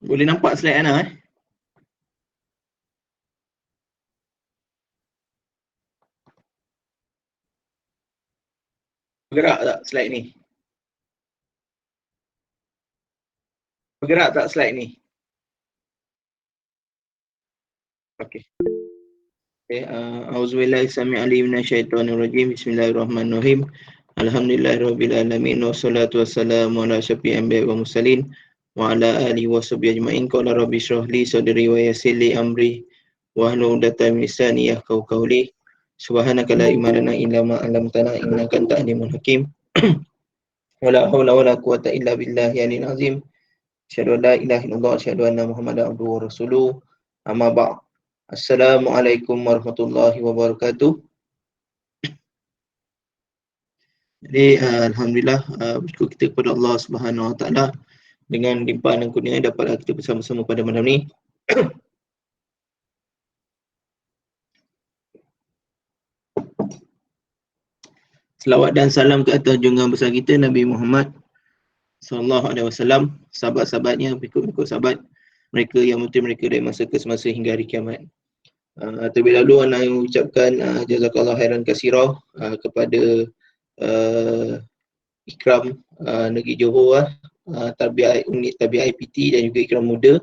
Boleh nampak slide Ana Bergerak tak slide ni? Bergerak tak slide ni? Okey. Auzubillahi samii'il alim minasyaitonir rajim. Bismillahirrahmanirrahim. Alhamdulillahirabbil alamin wassalatu wassalamu ala asyrafil anbiya'i wal mursalin wa ala alihi washabbihi ajmain. Qala rabbi shrah li sadri wa yassir li amri wahlul 'uqdatam min lisani yafqahu qawli. Subhanaka la ilma lana illa ma 'allamtana innaka antal alimul hakim. Wala haula wala quwwata illa billahi aliyil azim. Asyhadu an la ilaha illallah wa asyhadu anna Muhammadan abduhu wa rasuluh. Amma ba'd. Assalamualaikum warahmatullahi wabarakatuh. Jadi alhamdulillah bersyukur kita kepada Allah Subhanahu Wa Taala dengan limpahan dan kurnia dapatlah kita bersama-sama pada malam ni. Selawat dan salam ke atas junjungan besar kita Nabi Muhammad sallallahu alaihi wasallam, sahabat-sahabatnya, pengikut-pengikut sahabat mereka yang mulia mereka dari masa ke semasa hingga hari kiamat. Terlebih dahulu Ana mengucapkan jazakallah khairan katsira kepada Ikram Negeri Johor, unit Tarbiyah IPT dan juga Ikram Muda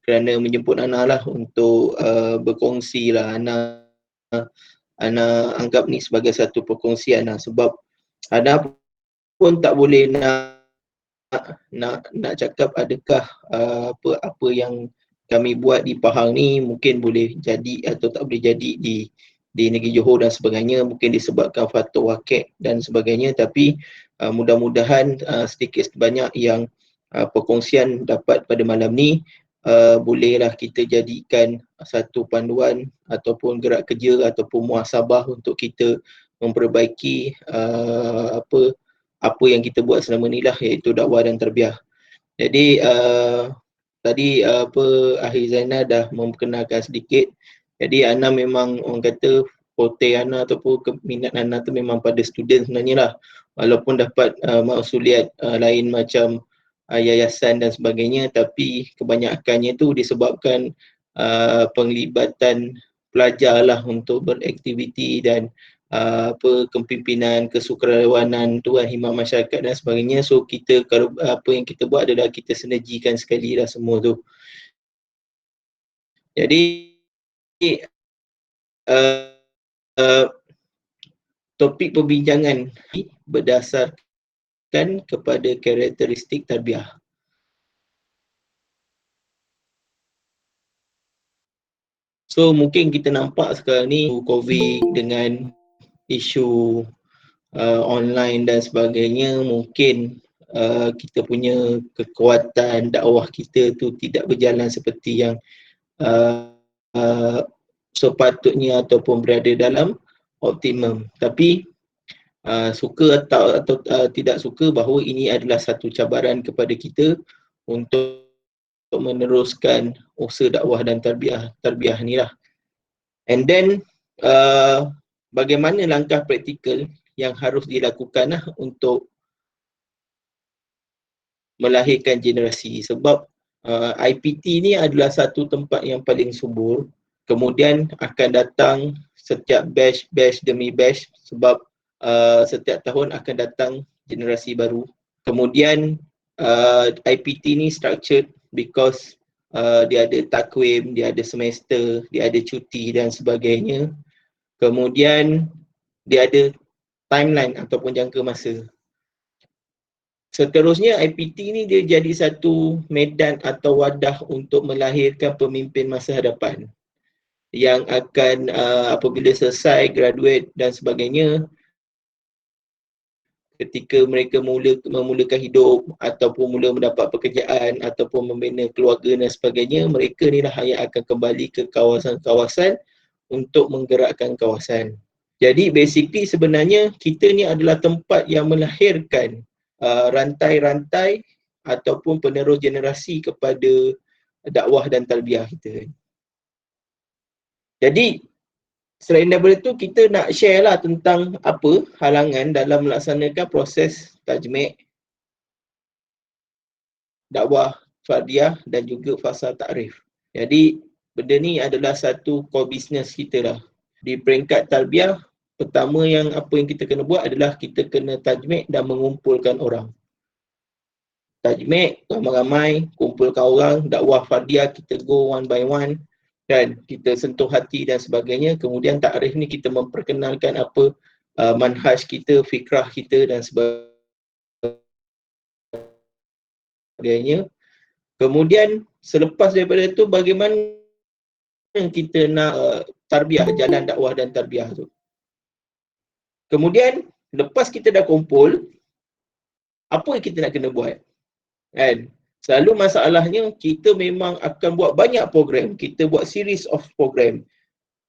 kerana menjemput Ana lah untuk berkongsi lah. Ana anggap ni sebagai satu perkongsian lah, sebab Ana pun tak boleh nak cakap adakah apa yang kami buat di Pahang ni mungkin boleh jadi atau tak boleh jadi di negeri Johor dan sebagainya, mungkin disebabkan faktor wakil dan sebagainya, tapi mudah-mudahan sedikit sebanyak yang perkongsian dapat pada malam ni bolehlah kita jadikan satu panduan ataupun gerak kerja ataupun muhasabah untuk kita memperbaiki apa yang kita buat selama ni lah, iaitu dakwah dan tarbiyah. Jadi tadi Ahli Zainal dah memperkenalkan sedikit. Jadi Ana memang orang kata forte Ana ataupun minat Ana tu memang pada student sebenarnya lah. Walaupun dapat mausuliat lain macam yayasan dan sebagainya, tapi kebanyakannya tu disebabkan penglibatan pelajar lah untuk beraktiviti dan kepimpinan, kesukarelawanan, tuan himmat masyarakat dan sebagainya. So kita kalau apa yang kita buat adalah kita sinergikan sekali lah semua tu. Jadi topik perbincangan berdasarkan kepada karakteristik tarbiyah. So mungkin kita nampak sekarang ni COVID dengan isu online dan sebagainya, mungkin kita punya kekuatan dakwah kita tu tidak berjalan seperti yang sepatutnya ataupun berada dalam optimum. Tapi suka atau tidak suka, bahawa ini adalah satu cabaran kepada kita untuk meneruskan usaha dakwah dan tarbiyah ni lah. And then bagaimana langkah praktikal yang harus dilakukan lah untuk melahirkan generasi, sebab IPT ni adalah satu tempat yang paling subur. Kemudian akan datang setiap batch demi batch, sebab setiap tahun akan datang generasi baru. Kemudian IPT ni structured because dia ada takwim, dia ada semester, dia ada cuti dan sebagainya. Kemudian dia ada timeline ataupun jangka masa. Seterusnya IPT ni dia jadi satu medan atau wadah untuk melahirkan pemimpin masa hadapan yang akan apabila selesai, graduate dan sebagainya, ketika mereka memulakan hidup ataupun mula mendapat pekerjaan ataupun membina keluarga dan sebagainya, mereka ni lah yang akan kembali ke kawasan-kawasan untuk menggerakkan kawasan. Jadi basically sebenarnya kita ni adalah tempat yang melahirkan rantai-rantai ataupun penerus generasi kepada dakwah dan tarbiyah kita. Jadi selain daripada itu, kita nak share lah tentang apa halangan dalam melaksanakan proses tajmid, dakwah, Fardiyah dan juga fasa ta'rif. Jadi benda ni adalah satu core business kita lah. Di peringkat tarbiyah, pertama yang apa yang kita kena buat adalah kita kena tajmid dan mengumpulkan orang. Tajmid, ramai-ramai, kumpulkan orang, dakwah fardiyah, kita go one by one dan kita sentuh hati dan sebagainya. Kemudian ta'rif ni kita memperkenalkan apa manhaj kita, fikrah kita dan sebagainya. Kemudian selepas daripada itu, bagaimana kita nak tarbiyah, jalan dakwah dan tarbiyah tu. Kemudian lepas kita dah kumpul, apa yang kita nak kena buat? Kan? Selalu masalahnya kita memang akan buat banyak program, kita buat series of program.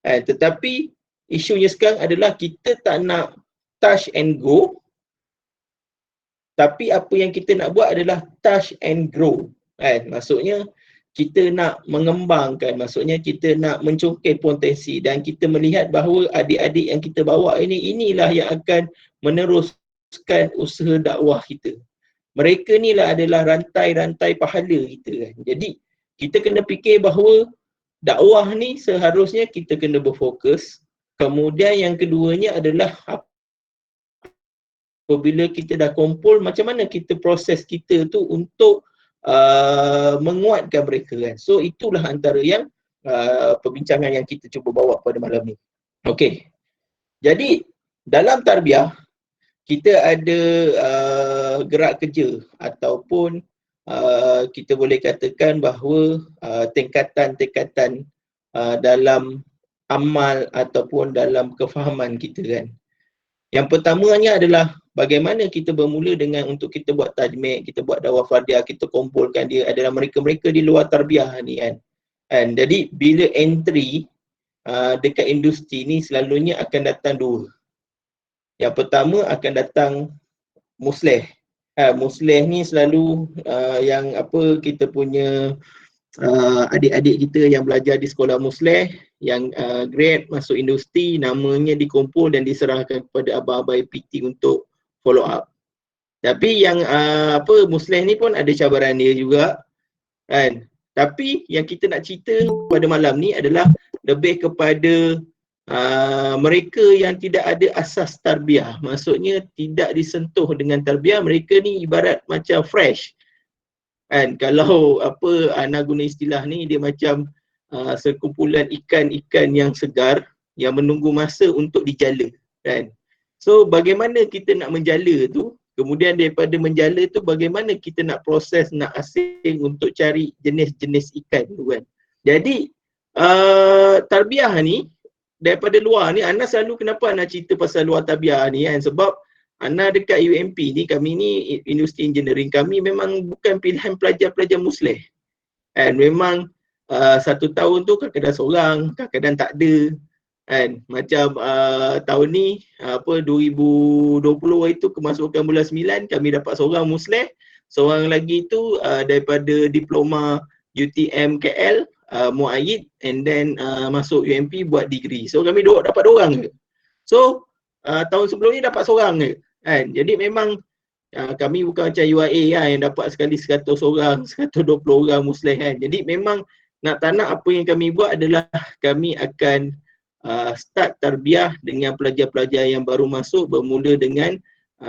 Tetapi isunya sekarang adalah kita tak nak touch and go, tapi apa yang kita nak buat adalah touch and grow. Maksudnya kita nak mengembangkan, maksudnya kita nak mencongkel potensi dan kita melihat bahawa adik-adik yang kita bawa inilah yang akan meneruskan usaha dakwah kita. Mereka ni lah adalah rantai-rantai pahala kita kan. Jadi kita kena fikir bahawa dakwah ni seharusnya kita kena berfokus. Kemudian yang keduanya adalah apabila kita dah kumpul, macam mana kita proses kita tu untuk menguatkan mereka kan. So itulah antara yang perbincangan yang kita cuba bawa pada malam ni. Okey. Jadi dalam tarbiyah kita ada gerak kerja ataupun kita boleh katakan bahawa tingkatan-tingkatan dalam amal ataupun dalam kefahaman kita kan. Yang pertamanya adalah bagaimana kita bermula dengan untuk kita buat tajmid, kita buat dakwah fardiyah, kita kumpulkan dia adalah mereka-mereka di luar tarbiyah ni kan. Jadi bila entry dekat industri ni selalunya akan datang dua. Yang pertama akan datang musleh. Musleh ni selalu yang apa kita punya adik-adik kita yang belajar di sekolah musleh yang grade masuk industri, namanya dikumpul dan diserahkan kepada abang-abang APT untuk follow up. Tapi yang musleh ni pun ada cabaran dia juga kan. Tapi yang kita nak cerita pada malam ni adalah lebih kepada mereka yang tidak ada asas tarbiyah. Maksudnya tidak disentuh dengan tarbiyah, mereka ni ibarat macam fresh. Kan kalau Ana guna istilah ni, dia macam sekumpulan ikan-ikan yang segar yang menunggu masa untuk dijala kan. So bagaimana kita nak menjala tu, kemudian daripada menjala tu bagaimana kita nak proses, nak asing untuk cari jenis-jenis ikan tu kan. Jadi tarbiyah ni daripada luar ni, Ana selalu kenapa Ana cerita pasal luar tarbiyah ni kan, sebab Ana dekat UMP ni, kami ni industri engineering, kami memang bukan pilihan pelajar-pelajar musleh. And memang satu tahun tu kadang-kadang seorang, kadang-kadang tak ada. Kan macam tahun ni 2020 itu kemasukan bulan 9, kami dapat seorang musleh, seorang lagi tu daripada diploma UTM KL Muayyid, and then masuk UMP buat degree. So kami dapat dua orang je. So tahun sebelum ni dapat seorang je kan. Jadi memang kami bukan macam UIA kan, yang dapat sekali 100 orang, 120 orang musleh kan. Jadi memang nak tak nak apa yang kami buat adalah kami akan start tarbiyah dengan pelajar-pelajar yang baru masuk, bermula dengan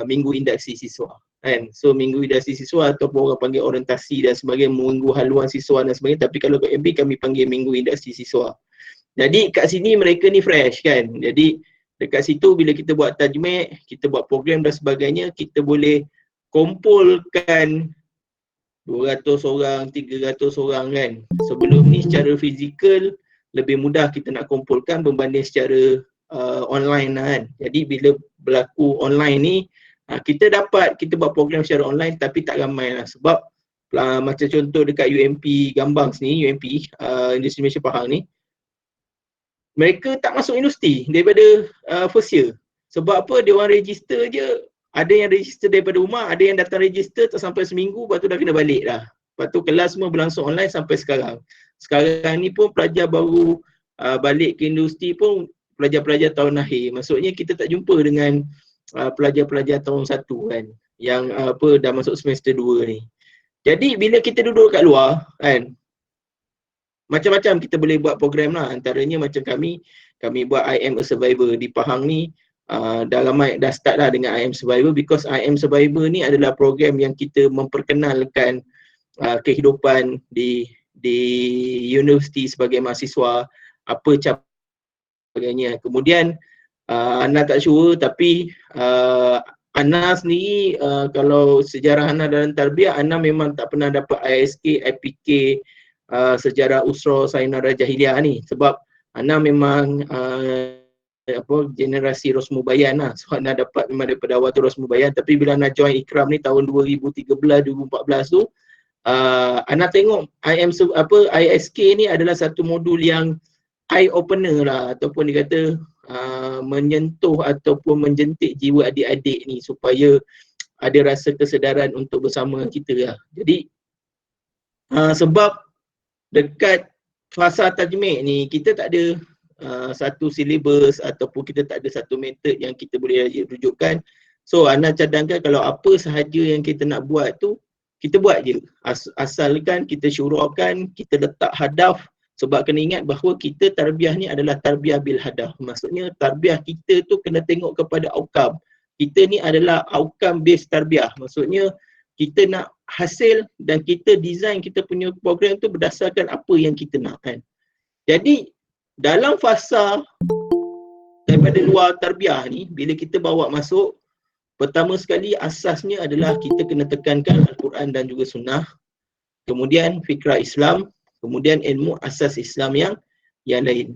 minggu induksi siswa kan. So minggu induksi siswa ataupun orang panggil orientasi dan sebagainya, minggu haluan siswa dan sebagainya, tapi kalau kat MB kami panggil minggu induksi siswa. Jadi kat sini mereka ni fresh kan. Jadi dekat situ bila kita buat tajmid, kita buat program dan sebagainya, kita boleh kumpulkan 200 orang, 300 orang kan. Sebelum ni secara fizikal lebih mudah kita nak kumpulkan berbanding secara online kan. Jadi bila berlaku online ni, kita buat program secara online tapi tak ramai lah. Sebab macam contoh dekat UMP Gambang sini, UMP Industri Malaysia Pahang ni, mereka tak masuk industri daripada first year. Sebab apa? Dia orang register je, ada yang register daripada rumah, ada yang datang register tak sampai seminggu, lepas tu dah kena balik dah. Lepas tu kelas semua berlangsung online sampai sekarang. Sekarang ni pun pelajar baru balik ke industri pun pelajar-pelajar tahun akhir. Maksudnya kita tak jumpa dengan pelajar-pelajar tahun 1 kan, yang dah masuk semester 2 ni. Jadi bila kita duduk kat luar kan, macam-macam kita boleh buat program lah. Antaranya macam kami buat I Am a Survivor di Pahang ni. Dah ramai dah start lah dengan I Am Survivor, because I Am Survivor ni adalah program yang kita memperkenalkan kehidupan di universiti sebagai mahasiswa, apa sebagainya. Kemudian Ana tak sure, tapi Ana sendiri kalau sejarah Ana dalam tarbiyah, Ana memang tak pernah dapat ISK, IPK sejarah usra sayonara jahiliah ni, sebab Ana memang generasi Rosmubayan lah. So Ana dapat memang daripada awal tu Rosmubayan, tapi bila Ana join Ikram ni tahun 2013 2014 tu, Ana tengok ISK ni adalah satu modul yang eye opener lah, ataupun dikata menyentuh ataupun menjentik jiwa adik-adik ni supaya ada rasa kesedaran untuk bersama kita lah. Jadi sebab dekat fasa tajmid ni kita tak ada satu silibus ataupun kita tak ada satu metod yang kita boleh rujukkan. So Ana cadangkan kalau apa sahaja yang kita nak buat tu, kita buat je. Asalkan kita syurahkan, kita letak hadaf. Sebab kena ingat bahawa kita tarbiyah ni adalah tarbiyah bil hadaf. Maksudnya tarbiyah kita tu kena tengok kepada outcome. Kita ni adalah outcome based tarbiyah. Maksudnya kita nak hasil dan kita design kita punya program tu berdasarkan apa yang kita nak kan. Jadi dalam fasa daripada luar tarbiyah ni, bila kita bawa masuk, pertama sekali asasnya adalah kita kena tekankan Al-Quran dan juga Sunnah. Kemudian fikrah Islam, kemudian ilmu asas Islam yang lain.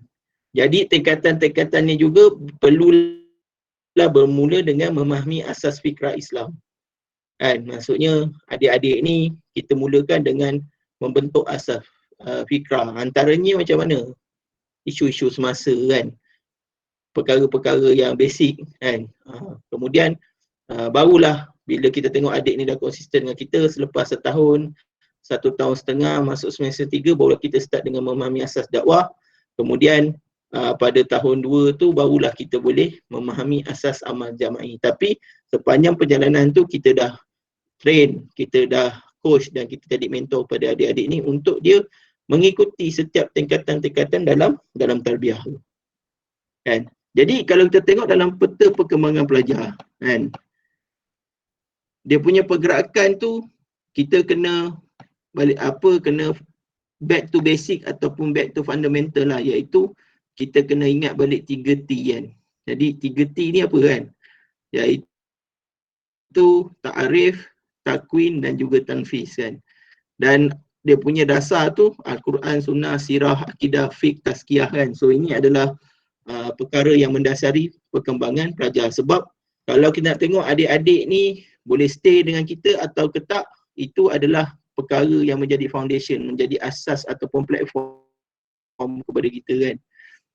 Jadi tingkatan-tingkatannya juga perlulah bermula dengan memahami asas fikrah Islam. Kan? Maksudnya adik-adik ni kita mulakan dengan membentuk asas fikrah. Antaranya macam mana? Isu-isu semasa kan. Perkara-perkara yang basic kan. Kemudian barulah bila kita tengok adik ni dah konsisten dengan kita selepas setahun, 1 tahun setengah, masuk semester 3, barulah kita start dengan memahami asas dakwah. Kemudian pada tahun 2 tu barulah kita boleh memahami asas amal jama'i. Tapi sepanjang perjalanan tu kita dah train, kita dah coach dan kita jadi mentor pada adik-adik ni untuk dia mengikuti setiap tingkatan-tingkatan dalam tarbiyah tu. Kan? Jadi kalau kita tengok dalam peta perkembangan pelajar kan, dia punya pergerakan tu kita kena kena back to basic ataupun back to fundamental lah, iaitu kita kena ingat balik 3T kan. Jadi 3T ni apa kan? Iaitu ta'arif, takwin dan juga tanfiz kan. Dan dia punya dasar tu Al-Quran, Sunnah, Sirah, Akidah, Fiqh, Tazkiyah kan. So ini adalah perkara yang mendasari perkembangan pelajar. Sebab kalau kita nak tengok adik-adik ni boleh stay dengan kita atau ke tak, itu adalah perkara yang menjadi foundation, menjadi asas ataupun platform kepada kita kan.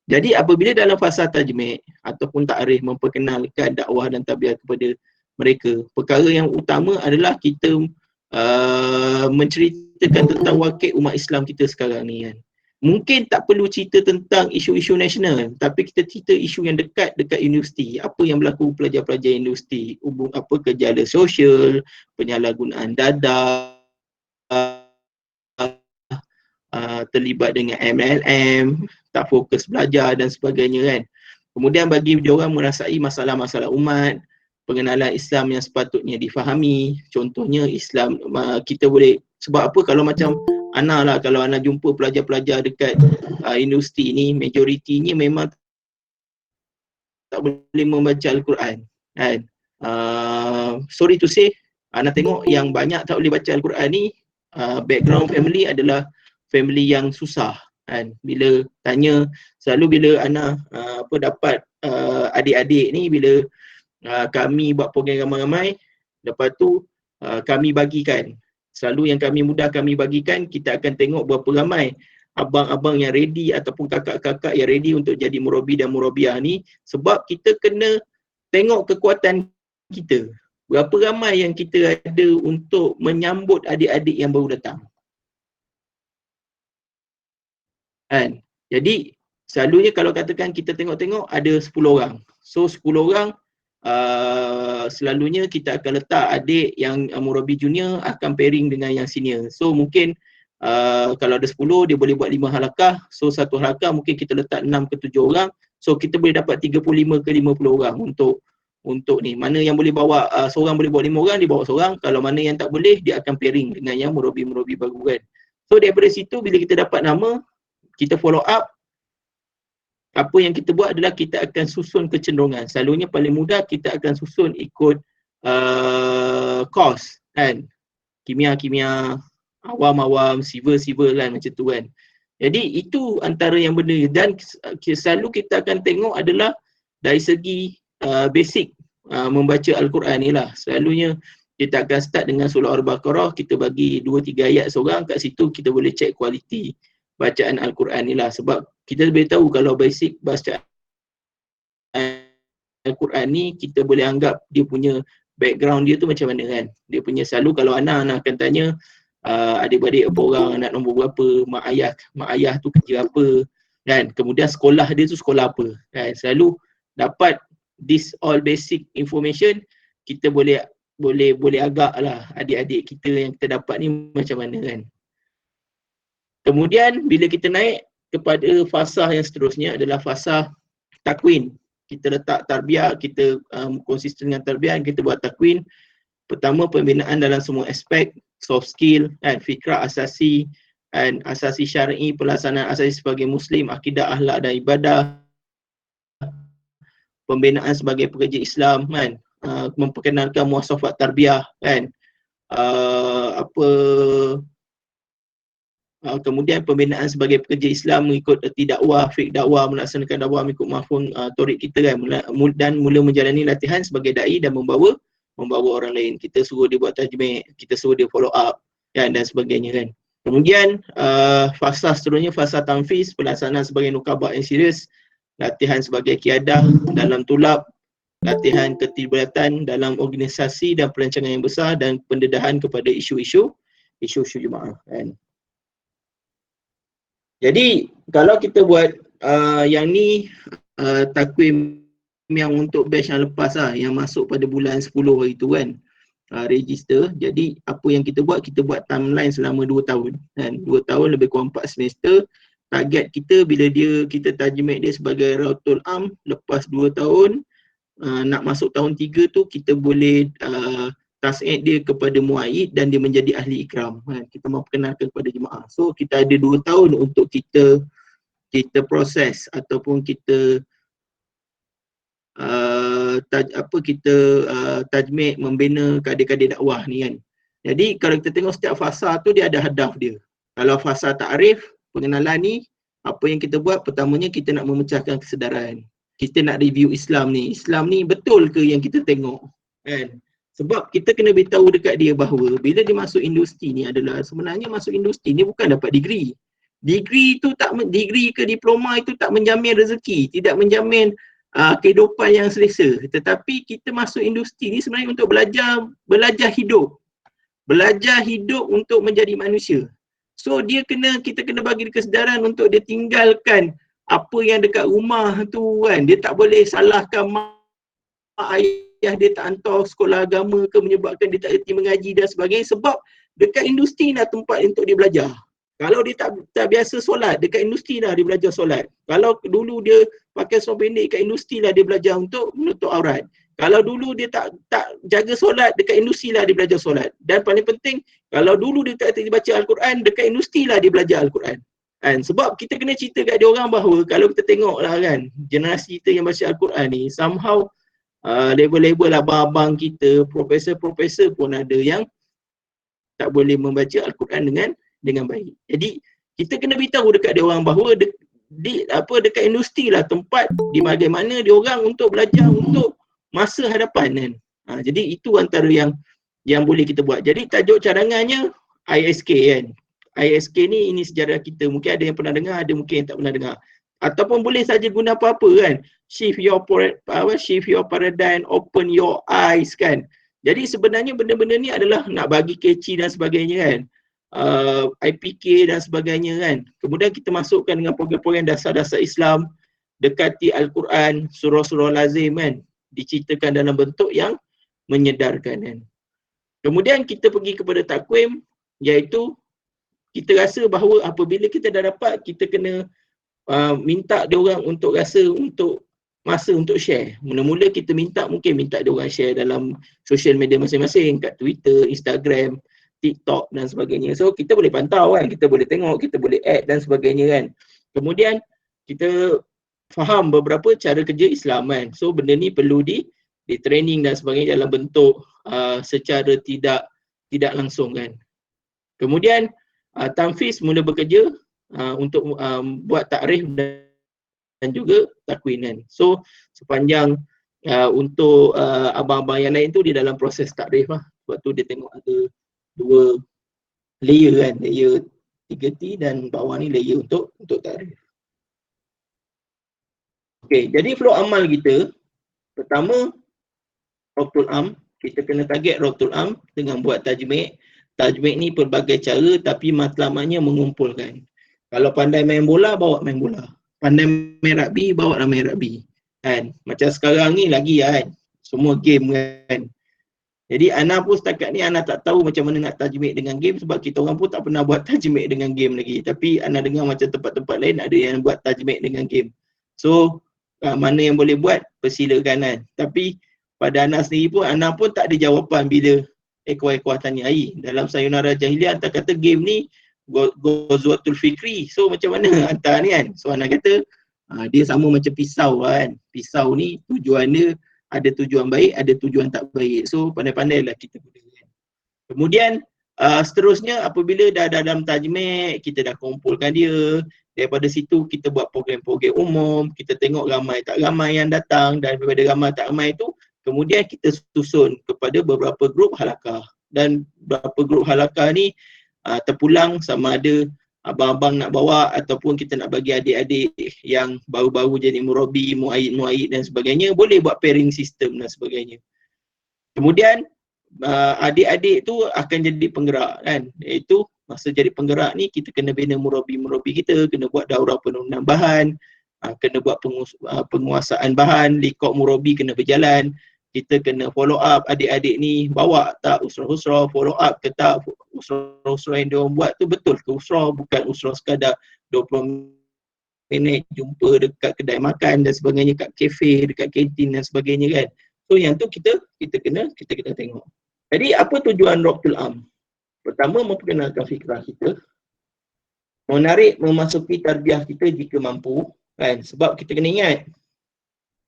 Jadi apabila dalam fasa tajmid ataupun ta'rif memperkenalkan dakwah dan tabiat kepada mereka, perkara yang utama adalah kita menceritakan tentang wakil umat Islam kita sekarang ni kan. Mungkin tak perlu cerita tentang isu-isu nasional, tapi kita cerita isu yang dekat universiti. Apa yang berlaku pelajar-pelajar universiti, apa kejala sosial, penyalahgunaan data, terlibat dengan MLM, tak fokus belajar dan sebagainya kan. Kemudian bagi diorang merasai masalah-masalah umat, pengenalan Islam yang sepatutnya difahami. Contohnya Islam, kita boleh, sebab apa kalau macam Ana lah, kalau Ana jumpa pelajar-pelajar dekat universiti ni, majoritinya memang tak boleh membaca Al-Quran kan. Sorry to say, Ana tengok yang banyak tak boleh baca Al-Quran ni, background family adalah family yang susah kan. Bila tanya, selalu bila Ana dapat adik-adik ni, bila kami buat program ramai-ramai, lepas tu kami bagikan, selalu yang kami mudah kami bagikan, kita akan tengok berapa ramai abang-abang yang ready ataupun kakak-kakak yang ready untuk jadi murabi dan murabiah ni. Sebab kita kena tengok kekuatan kita, berapa ramai yang kita ada untuk menyambut adik-adik yang baru datang kan. Jadi selalunya kalau katakan kita tengok-tengok ada 10 orang, so 10 orang selalunya kita akan letak adik yang murabi junior akan pairing dengan yang senior. So mungkin kalau ada 10 dia boleh buat 5 halakah. So satu halakah mungkin kita letak 6 ke 7 orang. So kita boleh dapat 35 ke 50 orang untuk ni. Mana yang boleh bawa seorang boleh bawa 5 orang, dia bawa seorang. Kalau mana yang tak boleh, dia akan pairing dengan yang murabi-murabi baru kan. So daripada situ bila kita dapat nama, kita follow up. Apa yang kita buat adalah kita akan susun kecenderungan. Selalunya paling mudah kita akan susun ikut course kan. Kimia, awam, civil kan, macam tu kan. Jadi itu antara yang benda. Dan selalu kita akan tengok adalah dari segi basic membaca Al-Quran ni lah. Selalunya kita akan start dengan surah Al-Baqarah, kita bagi 2-3 ayat seorang, kat situ kita boleh check kualiti bacaan Al-Quran ni lah. Sebab kita boleh tahu kalau basic bacaan Al-Quran ni, kita boleh anggap dia punya background dia tu macam mana kan. Dia punya selalu kalau anak akan tanya adik-beradik apa orang, anak nombor berapa, mak ayah tu kerja apa kan. Kemudian sekolah dia tu sekolah apa kan. Selalu dapat this all basic information, kita boleh agak lah adik-adik kita yang kita dapat ni macam mana kan. Kemudian bila kita naik kepada fasa yang seterusnya adalah fasa takwin. Kita letak tarbiyah, kita konsisten dengan tarbiyah, kita buat takwin. Pertama, pembinaan dalam semua aspek, soft skill, fikrah asasi, asasi syar'i, pelaksanaan asasi sebagai Muslim, akidah, akhlak dan ibadah, pembinaan sebagai pekerja Islam, kan, memperkenalkan muasafat tarbiyah, kan, kemudian pembinaan sebagai pekerja Islam mengikut erti dakwah, fiqh dakwah, melaksanakan dakwah mengikut mafhum torik kita kan, dan mula menjalani latihan sebagai dai dan membawa orang lain. Kita suruh dia buat tajmid, kita suruh dia follow up kan, dan sebagainya kan. Kemudian fasa seterusnya fasa tanfiz, pelaksanaan sebagai nukabah yang serius, latihan sebagai kiadah dalam tulab, latihan keterlibatan dalam organisasi dan perancangan yang besar, dan pendedahan kepada isu-isu jemaah kan. Jadi kalau kita buat yang ni takwim yang untuk batch yang lepas lah, yang masuk pada bulan 10 hari tu kan, register. Jadi apa yang kita buat timeline selama 2 tahun kan. 2 tahun lebih kurang 4 semester. Target kita bila kita tajmid dia sebagai Rawatul Am, lepas 2 tahun nak masuk tahun 3 tu kita boleh tas'id dia kepada muaid dan dia menjadi ahli ikram kan. Kita mahu perkenalkan kepada jemaah. So kita ada 2 tahun untuk kita proses ataupun kita tajmid, membina kadir-kadir dakwah ni kan. Jadi kalau kita tengok setiap fasa tu dia ada hadaf dia. Kalau fasa ta'rif, pengenalan ni, apa yang kita buat, pertamanya kita nak memecahkan kesedaran. Kita nak review Islam ni betul ke yang kita tengok kan. Sebab kita kena beritahu dekat dia bahawa bila dia masuk industri ni adalah sebenarnya masuk industri ni bukan dapat degree. Degree ke diploma itu tak menjamin rezeki, tidak menjamin kehidupan yang selesa. Tetapi kita masuk industri ni sebenarnya untuk belajar hidup. Belajar hidup untuk menjadi manusia. So kita kena bagi kesedaran untuk dia tinggalkan apa yang dekat rumah tu kan. Dia tak boleh salahkan mak ayah dia tak hantar sekolah agama ke, menyebabkan dia tak erti mengaji dan sebagainya, sebab dekat industri lah tempat untuk dia belajar. Kalau dia tak biasa solat, dekat industri lah dia belajar solat. Kalau dulu dia pakai seluar pendek, dekat industri lah dia belajar untuk menutup aurat. Kalau dulu dia tak jaga solat, dekat industri lah dia belajar solat. Dan paling penting, kalau dulu dia tak erti baca Al-Quran, dekat industri lah dia belajar Al-Quran. Kan? Sebab kita kena cerita kat dia orang bahawa kalau kita tengok lah kan, generasi kita yang baca Al-Quran ni, somehow label-label abang-abang kita, profesor-profesor pun ada yang tak boleh membaca Al-Quran dengan baik. Jadi kita kena beritahu dekat dia orang bahawa dekat industri lah tempat di mana dia orang untuk belajar untuk masa hadapan kan. Jadi itu antara yang boleh kita buat. Jadi tajuk cadangannya ISK kan. ISK ni ini sejarah kita. Mungkin ada yang pernah dengar, ada mungkin yang tak pernah dengar. Ataupun boleh saja guna apa-apa kan. Shift your paradigm, open your eyes kan. Jadi sebenarnya benda-benda ni adalah nak bagi catchy dan sebagainya kan. IPK dan sebagainya kan. Kemudian kita masukkan dengan program-program dasar-dasar Islam, dekati Al-Quran, surah-surah lazim kan. diceritakan dalam bentuk yang menyedarkan kan. Kemudian kita pergi kepada takwim, iaitu kita rasa bahawa apabila kita dah dapat, kita kena minta dia orang untuk rasa untuk masa untuk share. Mula-mula kita mungkin minta dia orang share dalam social media masing-masing, kat Twitter, Instagram, TikTok dan sebagainya. So kita boleh pantau kan, kita boleh tengok, kita boleh add dan sebagainya kan. Kemudian kita faham beberapa cara kerja Islam kan. So benda ni perlu di training dan sebagainya dalam bentuk secara tidak langsung kan. Kemudian Tanfiz mula bekerja untuk buat takrif dan juga takwin kan. So sepanjang untuk abang-abang yang lain tu di dalam proses takrif lah. Sebab tu dia tengok ada 2 layer kan, layer 3T dan bawah ni layer untuk takrif. Okey, jadi flow amal kita pertama Rabtul Am, kita kena target Rabtul Am dengan buat tajmid. Tajmid ni pelbagai cara tapi matlamatnya mengumpulkan. Kalau pandai main bola, bawa main bola. Pandai main rugby, bawa main rugby. Kan? Macam sekarang ni lagi kan, semua game kan. Jadi Ana pun setakat ni Ana tak tahu macam mana nak tajmid dengan game sebab kita orang pun tak pernah buat tajmid dengan game lagi. Tapi Ana dengar macam tempat-tempat lain ada yang buat tajmid dengan game. So mana yang boleh buat, persilakan kan. Tapi pada Ana sendiri pun, Ana pun tak ada jawapan bila ekor-ekor tanya air. Dalam Sayonara Jahiliah hantar kata game ni Ghazwatul Fikri. So macam mana hantar ni kan. So Ana kata dia sama macam pisau kan. Pisau ni tujuan dia ada tujuan baik, ada tujuan tak baik. So pandai-pandailah kita gunakan. Kemudian seterusnya apabila dah dalam tajmid, kita dah kumpulkan dia. Daripada situ kita buat program-program umum, kita tengok ramai tak ramai yang datang, dan daripada ramai tak ramai itu kemudian kita susun kepada beberapa grup halakah. Dan beberapa grup halakah ni terpulang sama ada abang-abang nak bawa ataupun kita nak bagi adik-adik yang baru-baru jadi murabi, muaid dan sebagainya, boleh buat pairing system dan sebagainya. Kemudian adik-adik tu akan jadi penggerak kan, iaitu masa jadi penggerak ni kita kena bina murabi-murabi kita, kena buat daurah penurunan bahan, kena buat penguasaan bahan, likok murabi kena berjalan, kita kena follow up adik-adik ni bawa tak usrah-usrah, follow up ke tak usrah-usrah yang diorang buat tu betul ke usrah, bukan usrah sekadar 20 minit jumpa dekat kedai makan dan sebagainya, kat kafe, dekat kantin dan sebagainya kan. So yang tu kita kena tengok. Jadi apa tujuan Rabtul Am? Pertama, memperkenalkan fikrah kita, menarik memasuki tarbiyah kita jika mampu kan. Sebab kita kena ingat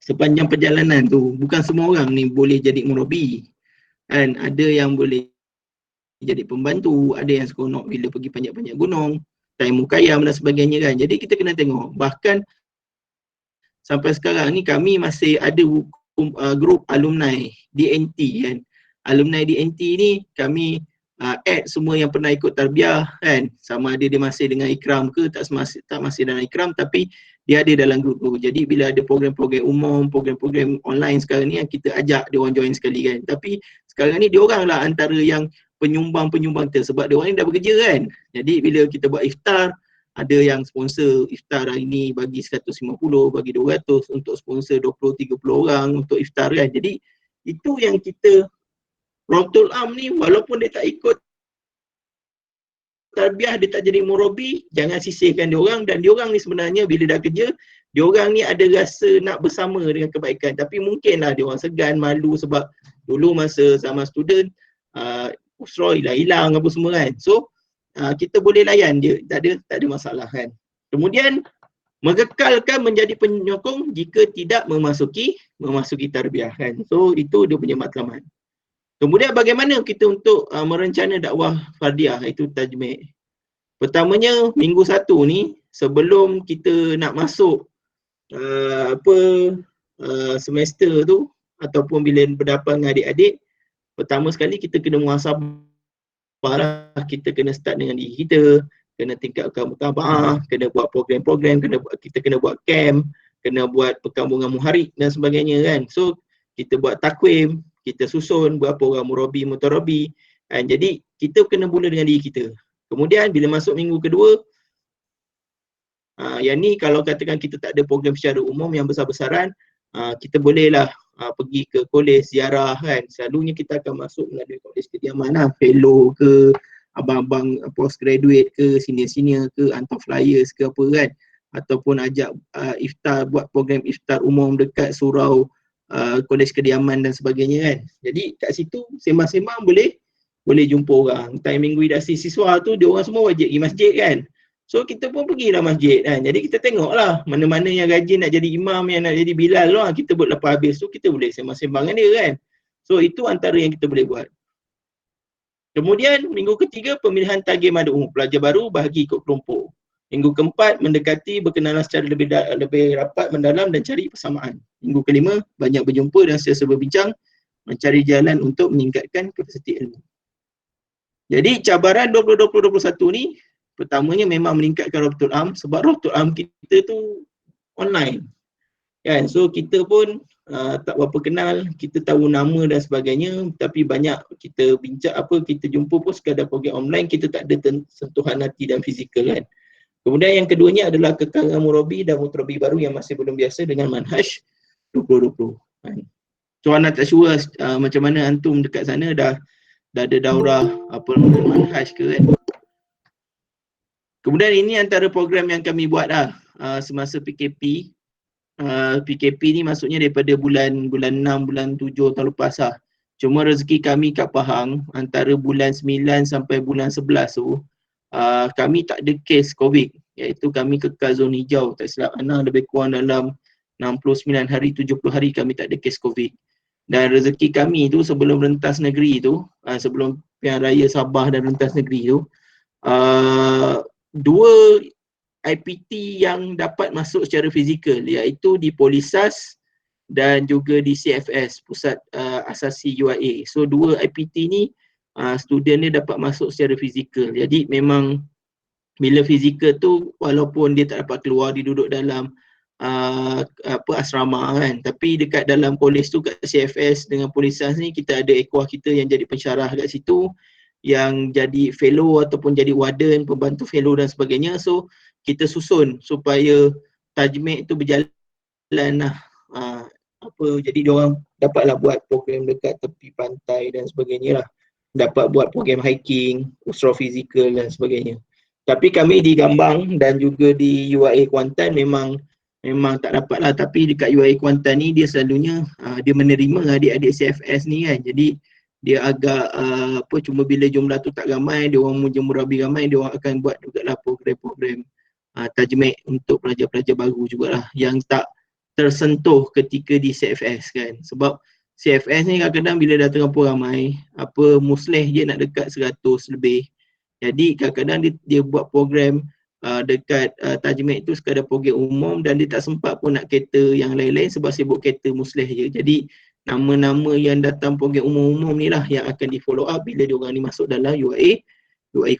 sepanjang perjalanan tu bukan semua orang ni boleh jadi murabi kan. Ada yang boleh jadi pembantu, ada yang seronok bila pergi panjat-panjat gunung, time mukayam dan sebagainya kan. Jadi kita kena tengok. Bahkan sampai sekarang ni kami masih ada grup alumni DNT kan. Alumni DNT ni kami add semua yang pernah ikut tarbiyah kan. Sama ada dia masih dengan Ikram ke tak masih dalam Ikram, tapi dia ada dalam grup tu. Jadi bila ada program-program umum, program-program online sekarang ni, yang kita ajak dia orang join sekali kan. Tapi sekarang ni dia orang lah antara yang penyumbang-penyumbang kita sebab dia orang ni dah bekerja kan. Jadi bila kita buat iftar, ada yang sponsor iftar hari ni bagi 150, bagi 200 untuk sponsor 20-30 orang untuk iftar kan. Jadi itu yang kita Rabtul Am ni, walaupun dia tak ikut tarbiyah, dia tak jadi murabi, jangan sisihkan dia orang. Dan dia orang ni sebenarnya bila dah kerja, dia orang ni ada rasa nak bersama dengan kebaikan, tapi mungkinlah dia orang segan, malu sebab dulu masa zaman student usrah hilang apa semua kan. So kita boleh layan dia, tak ada masalah kan. Kemudian mengekalkan menjadi penyokong jika tidak memasuki tarbiyah kan. So itu dia punya matlamat. Kemudian bagaimana kita untuk merencana dakwah fardiah, iaitu tajmid. Pertamanya minggu 1 ni sebelum kita nak masuk semester tu ataupun bila berdapat dengan adik-adik, pertama sekali kita kena muhasabah lah. Kita kena start dengan diri kita, kena tingkatkan mutaba'ah, kena buat program-program, kita kena buat camp, kena buat perkambungan muharrik dan sebagainya kan. So kita buat takwim, kita susun berapa orang murabi, mutarabi kan. Jadi kita kena mula dengan diri kita. Kemudian bila masuk minggu kedua, yang ni kalau katakan kita tak ada program secara umum yang besar-besaran, kita bolehlah pergi ke kolej ziarah kan, selalunya kita akan masuk melalui kolej kediaman lah, fellow ke, abang-abang postgraduate ke, senior-senior ke, hantar flyers ke apa kan, ataupun ajak iftar, buat program iftar umum dekat surau kolej kediaman dan sebagainya kan. Jadi kat situ sembang-sembang boleh jumpa orang. Time minggu idasi siswa tu dia orang semua wajib pergi masjid kan. So kita pun pergilah masjid kan. Jadi kita tengoklah mana-mana yang rajin nak jadi imam, yang nak jadi bilal lah, kita buat lepas habis tu kita boleh sembang-sembang dengan dia kan. So itu antara yang kita boleh buat. Kemudian minggu ketiga pemilihan target mad'u, pelajar baru bahagi ikut kelompok. Minggu keempat mendekati, berkenalan secara lebih rapat, mendalam dan cari persamaan. Minggu kelima banyak berjumpa dan sentiasa berbincang, mencari jalan untuk meningkatkan kapasiti ilmu. Jadi cabaran 2020-2021 ni pertamanya memang meningkatkan Rabatul Am, sebab Rabatul Am kita tu online kan. So kita pun tak berapa kenal, kita tahu nama dan sebagainya, tapi banyak kita bincang kita jumpa pun sekadar program online, kita tak ada sentuhan hati dan fizikal kan. Kemudian yang keduanya adalah kekalangan murabi dan mutarabi baru yang masih belum biasa dengan manhaj 2020 kan. So anak tak sure macam mana antum dekat sana, dah ada daurah manhaj ke kan. Kemudian ini antara program yang kami buat lah semasa PKP. PKP ni maksudnya daripada bulan 6, bulan 7 tahun lepas lah. Cuma rezeki kami kat Pahang antara bulan 9 sampai bulan 11 tu kami tak ada kes COVID, iaitu kami kekal zon hijau. Tak silap Ana, lebih kurang dalam 69 hari, 70 hari kami tak ada kes COVID. Dan rezeki kami tu sebelum rentas negeri tu, sebelum Pilihan Raya Sabah dan rentas negeri tu, dua IPT yang dapat masuk secara fizikal, iaitu di Polisas dan juga di CFS, Pusat Asasi UIA. So dua IPT ni student dia dapat masuk secara fizikal. Jadi memang bila fizikal tu walaupun dia tak dapat keluar, dia duduk dalam asrama kan, tapi dekat dalam kolej tu kat CFS dengan Polisas ni kita ada ekwah kita yang jadi pensyarah kat situ, yang jadi fellow ataupun jadi warden, pembantu fellow dan sebagainya. So kita susun supaya tajmid tu berjalan lah. Jadi diorang dapatlah buat program dekat tepi pantai dan sebagainya lah. Dapat buat program hiking, usrah fizikal dan sebagainya. Tapi kami di Gambang dan juga di UIA Kuantan memang tak dapat lah. Tapi dekat UIA Kuantan ni dia selalunya dia menerima adik-adik CFS ni kan. Jadi dia agak cuma bila jumlah tu tak ramai, dia orang murabi ramai, dia orang akan buat jugalah program-program tajmid untuk pelajar-pelajar baru jugalah yang tak tersentuh ketika di CFS kan. Sebab CFS ni kadang-kadang bila dah terlampau ramai, muslih je nak dekat 100 lebih. Jadi kadang-kadang dia buat program dekat tajmid tu sekadar program umum, dan dia tak sempat pun nak cater yang lain-lain sebab sibuk cater muslih je. Jadi nama-nama yang datang program umum-umum ni lah yang akan di follow up bila diorang ni masuk dalam UIA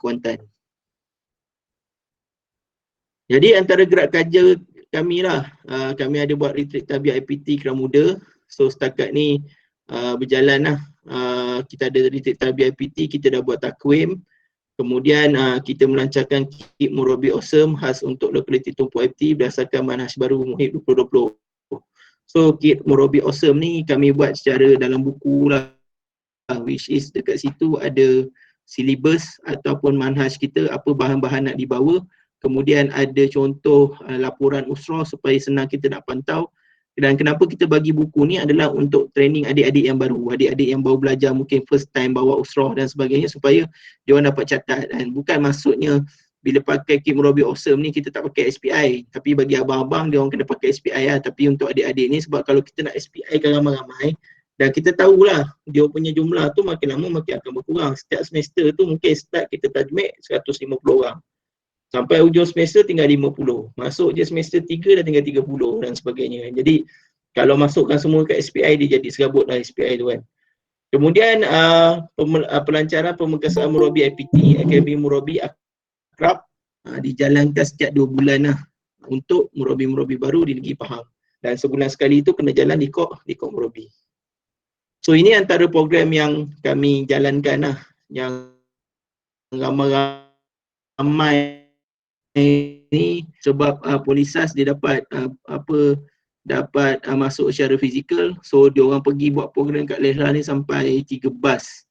Kuantan. Jadi antara gerak kerja kami lah, kami ada buat retreat tabiat IPT Keram Muda. So setakat ni berjalan lah. Kita ada retreat tabiat IPT, kita dah buat takwim. Kemudian kita melancarkan kit Murabi Awesome khas untuk lokaliti Tumpu IPT berdasarkan manhaj baru Muhib 2020. So kit Murabi Awesome ni kami buat secara dalam buku lah, which is dekat situ ada silibus ataupun manhaj kita, apa bahan-bahan nak dibawa. Kemudian ada contoh laporan usrah supaya senang kita nak pantau. Dan kenapa kita bagi buku ni adalah untuk training adik-adik yang baru, adik-adik yang baru belajar mungkin first time bawa usrah dan sebagainya, supaya dia orang dapat catat. Dan bukan maksudnya bila pakai kit Murabi Awesome ni kita tak pakai SPI, tapi bagi abang-abang dia orang kena pakai SPI lah. Tapi untuk adik-adik ni, sebab kalau kita nak SPI kan ramai-ramai, dan kita tahulah dia punya jumlah tu makin lama makin akan berkurang. Setiap semester tu mungkin start kita tajmid 150 orang. Sampai hujung semester tinggal 50. Masuk je semester 3 dah tinggal 30 dan sebagainya. Jadi kalau masukkan semua ke SPI, dia jadi serabut lah SPI tu kan. Kemudian pelancaran pemegasaan Murabi IPT, Akademi Murabi Akrab dijalankan setiap 2 bulan lah untuk Murabi-Murabi baru di Negeri Pahang. Dan sebulan sekali itu kena jalan di Kok Murabi. So ini antara program yang kami jalankan lah, yang ramai ni sebab Polisas dia dapat dapat masuk secara fizikal. So dia orang pergi buat program kat Lehra ni sampai 3 bas.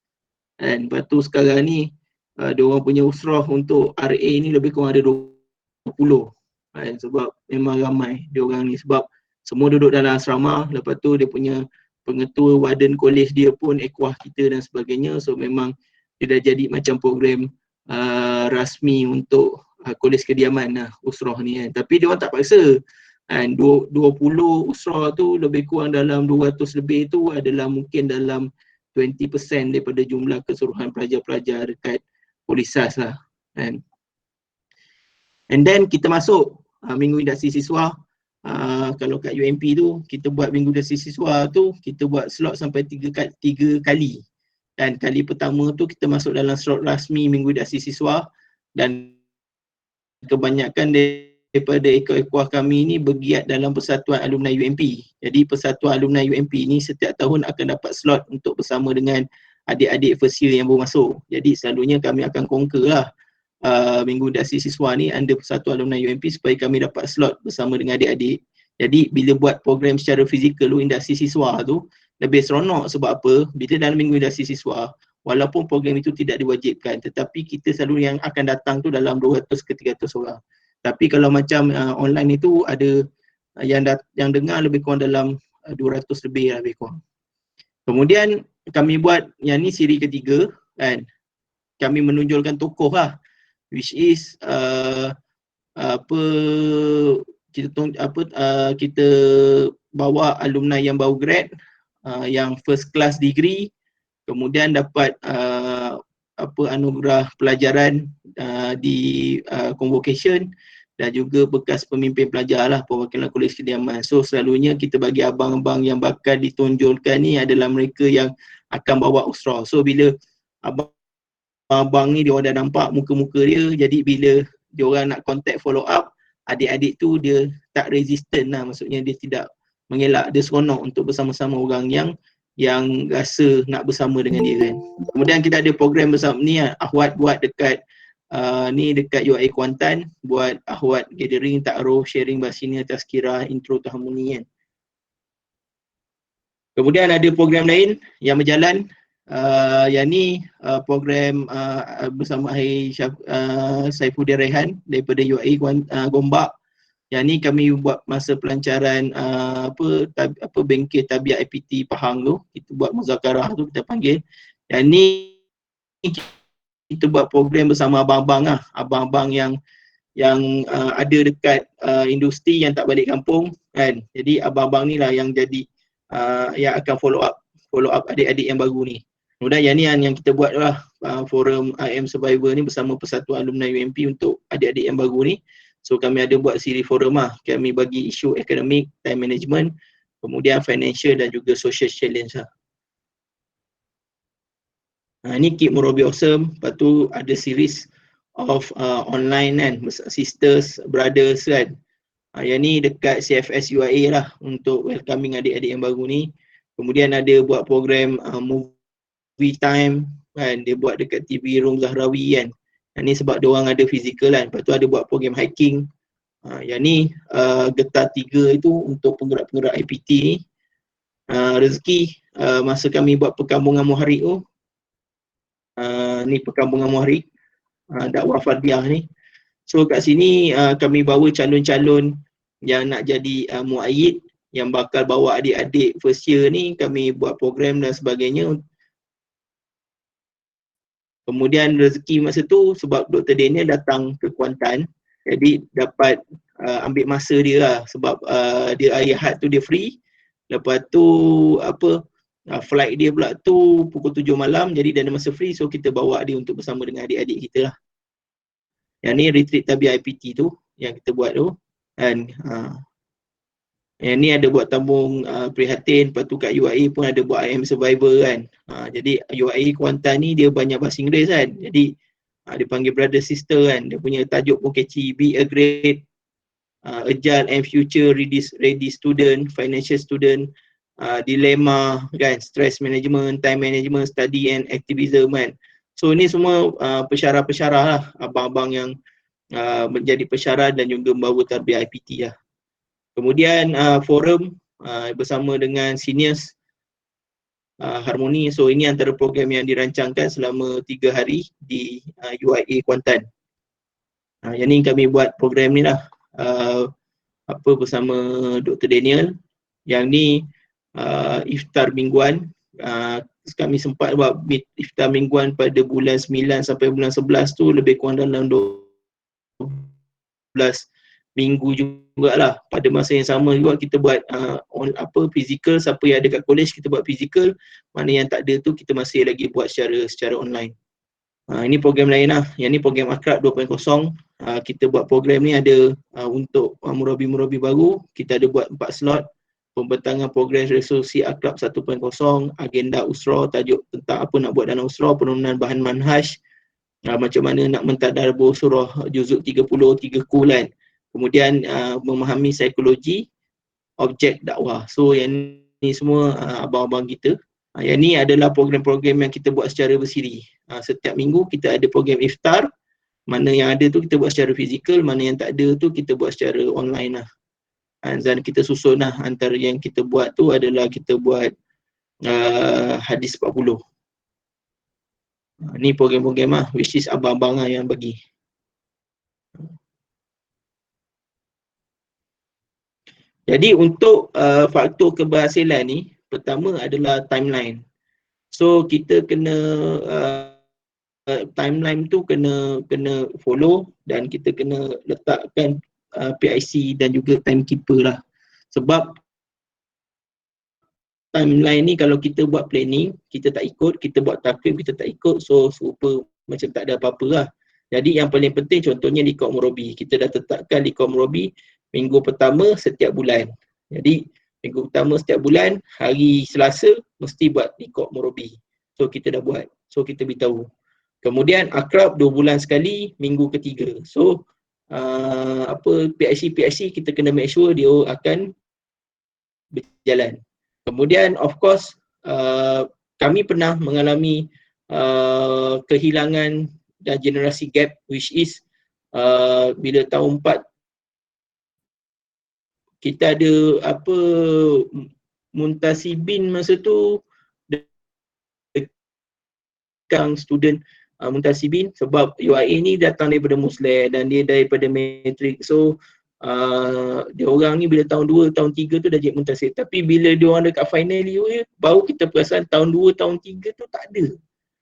Kan? Lepas tu sekarang ni dia orang punya usrah untuk RA ni lebih kurang ada 20. Kan? Sebab memang ramai dia orang ni, sebab semua duduk dalam asrama. Lepas tu dia punya pengetua warden kolej dia pun equah kita dan sebagainya. So memang dia dah jadi macam program rasmi untuk kolej kediaman lah, usrah ni kan. Tapi dia orang tak paksa. Kan, 20 usrah tu lebih kurang dalam 200 lebih tu adalah mungkin dalam 20% daripada jumlah keseluruhan pelajar-pelajar dekat Polisas lah kan. And then kita masuk minggu induksi siswa. Kalau kat UMP tu kita buat minggu induksi siswa tu kita buat slot sampai 3 kali. Dan kali pertama tu kita masuk dalam slot rasmi minggu induksi siswa, dan kebanyakan daripada ekor-ekor kami ni bergiat dalam Persatuan Alumni UMP. Jadi Persatuan Alumni UMP ni setiap tahun akan dapat slot untuk bersama dengan adik-adik first year yang baru masuk. Jadi selalunya kami akan conquer lah minggu induksi siswa ni under Persatuan Alumni UMP supaya kami dapat slot bersama dengan adik-adik. Jadi bila buat program secara fizikal induksi siswa tu lebih seronok. Sebab apa? Bila dalam minggu induksi siswa, walaupun program itu tidak diwajibkan, tetapi kita selalu yang akan datang tu dalam 200 ke 300 orang. Tapi kalau macam online itu ada yang dengar lebih kurang dalam 200 lebih lah lebih kurang. Kemudian kami buat yang ni siri ketiga kan. Kami menonjolkan tokoh lah, which is kita bawa alumni yang baru grad, yang first class degree, kemudian dapat anugerah pelajaran di convocation, dan juga bekas pemimpin pelajar lah, perwakilan kolej kediaman. So selalunya kita bagi abang-abang yang bakal ditonjolkan ni adalah mereka yang akan bawa usrah. So bila abang ni dia orang dah nampak muka-muka dia, jadi bila dia orang nak contact follow up, adik-adik tu dia tak resistant lah, maksudnya dia tidak mengelak, dia seronok untuk bersama-sama orang yang rasa nak bersama dengan dia kan. Kemudian kita ada program bersama ni lah, Ahwat buat dekat dekat UIA Kuantan, buat Ahwat gathering, ta'aruf, sharing bahasini, tazkirah, intro to harmony kan. Kemudian ada program lain yang berjalan, yang ni program bersama Saifuddin Rehan daripada UIA Gombak. Yang ni kami buat masa pelancaran bengkel tabiat IPT Pahang tu, kita buat muzakarah tu kita panggil. Yang ni kita buat program bersama abang-abang lah, abang-abang yang ada dekat industri yang tak balik kampung kan. Jadi abang-abang ni lah yang jadi yang akan follow up adik-adik yang baru ni. Kemudian yang ni yang kita buat lah, forum IM Survivor ni bersama Persatuan Alumni UMP untuk adik-adik yang baru ni. So kami ada buat siri forum lah, kami bagi isu akademik, time management, kemudian financial dan juga social challenge lah. Ni Keep Morobe Awesome. Lepas tu ada series of online kan, sisters, brothers kan. Yang ni dekat CFS UIA lah untuk welcoming adik-adik yang baru ni. Kemudian ada buat program movie time kan, dia buat dekat TV Room Zahrawi kan. Yang ni sebab dia orang ada fizikal kan. Lepas tu ada buat program hiking. Yang ni Getah 3 itu untuk penggerak-penggerak IPT ni. Rezeki masa kami buat perkambungan muharik tu, ni perkambungan muharik, dakwah fardiyah ni. So kat sini kami bawa calon-calon yang nak jadi muayyid, yang bakal bawa adik-adik first year ni, kami buat program dan sebagainya. Kemudian rezeki masa tu sebab Dr. Daniel datang ke Kuantan, jadi dapat ambil masa dia lah, sebab dia hari Ahad tu dia free. Lepas tu flight dia pula tu pukul 7 malam, jadi dia ada masa free, so kita bawa dia untuk bersama dengan adik-adik kita lah. Yang ni retreat tabiat IPT tu yang kita buat tu kan. Yang ni ada buat tabung prihatin. Lepas tu kat UIA pun ada buat IM Survivor kan. Jadi UIA Kuantan ni dia banyak bahasa Inggeris kan. Jadi dia panggil brother sister kan. Dia punya tajuk pun catchy, be a great agile and future ready student, financial student, dilemma kan, stress management, time management, study and activism kan. So ni semua pensyarah-pensyarah lah, abang-abang yang menjadi pensyarah dan juga membawa tarbiyah IPT lah. Kemudian forum bersama dengan seniors Harmoni. So ini antara program yang dirancangkan selama 3 hari di UIA Kuantan. Yang ni kami buat program ni lah bersama Dr. Daniel. Yang ni iftar mingguan. Kami sempat buat iftar mingguan pada bulan 9 sampai bulan 11 tu, lebih kurang dalam 12 minggu jugalah. Pada masa yang sama juga kita buat fizikal. Siapa yang ada kat college kita buat fizikal, mana yang tak ada tu kita masih lagi buat secara online. Ini program lain lah. Yang ni program Akrab 2.0. Kita buat program ni ada untuk murabi-murabi baru. Kita ada buat 4 slot. Pembentangan progres resolusi Akrab 1.0, agenda usra, tajuk tentang apa nak buat dalam usra, penurunan bahan manhaj, macam mana nak mentadabbur surah juzuk 30, 3 kulan. Kemudian memahami psikologi objek dakwah. So yang ni semua abang-abang kita. Yang ni adalah program-program yang kita buat secara bersiri. Setiap minggu kita ada program iftar. Mana yang ada tu kita buat secara fizikal, mana yang tak ada tu kita buat secara online lah. Dan kita susun lah, antara yang kita buat tu adalah kita buat hadis 40. Ni program-program lah, which is abang-abang lah yang bagi. Jadi untuk faktor keberhasilan ni, pertama adalah timeline. So kita kena timeline tu kena follow, dan kita kena letakkan PIC dan juga timekeeper lah. Sebab timeline ni kalau kita buat planning, kita tak ikut, kita buat takrib, kita tak ikut, so serupa macam tak ada apa-apa lah. Jadi yang paling penting contohnya liqaء murabi. Kita dah tetapkan liqaء murabi minggu pertama setiap bulan. Jadi minggu pertama setiap bulan, hari Selasa mesti buat liqaء murabi. So kita dah buat, so kita beritahu. Kemudian akrab 2 bulan sekali, minggu ketiga. So PIC kita kena make sure dia akan berjalan. Kemudian of course kami pernah mengalami kehilangan dan generasi gap, which is bila tahun 4 kita ada muntasibin masa tu dekat student muntasibin, sebab UIA ni datang daripada Muslim dan dia daripada matrik. So dia orang ni bila tahun 2, tahun 3 tu dah jadi muntasib. Tapi bila dia orang dekat final year, baru kita perasan tahun 2, tahun 3 tu tak ada.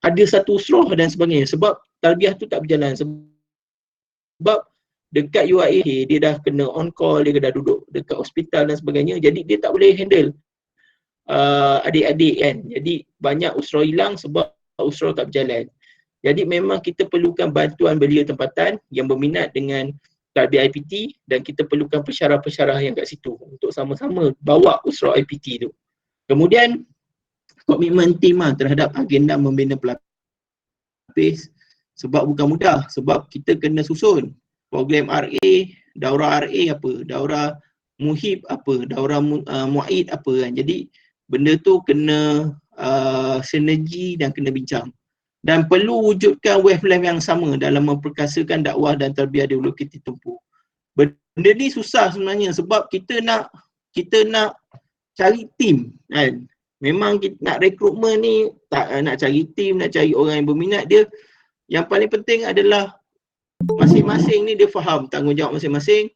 Ada satu usrah dan sebagainya. Sebab tarbiyah tu tak berjalan. Sebab dekat UIA dia dah kena on call, dia dah duduk dekat hospital dan sebagainya. Jadi dia tak boleh handle adik-adik kan. Jadi banyak usrah hilang sebab usrah tak berjalan. Jadi memang kita perlukan bantuan belia tempatan yang berminat dengan tarbiyah IPT, dan kita perlukan pensyarah-pensyarah yang kat situ untuk sama-sama bawa usrah IPT tu. Kemudian komitmen tim terhadap agenda membina pelapis, sebab bukan mudah, sebab kita kena susun program RA, daurah RA apa, daurah muhib apa, daurah muaid apa kan. Jadi benda tu kena sinergi dan kena bincang. Dan perlu wujudkan wavelength yang sama dalam memperkasakan dakwah dan tarbiyah ideologi ditempuh. Benda ni susah sebenarnya sebab kita nak cari tim kan. Memang kita nak rekrutmen ni, tak nak cari tim, nak cari orang yang berminat dia. Yang paling penting adalah masing-masing ni dia faham tanggungjawab masing-masing.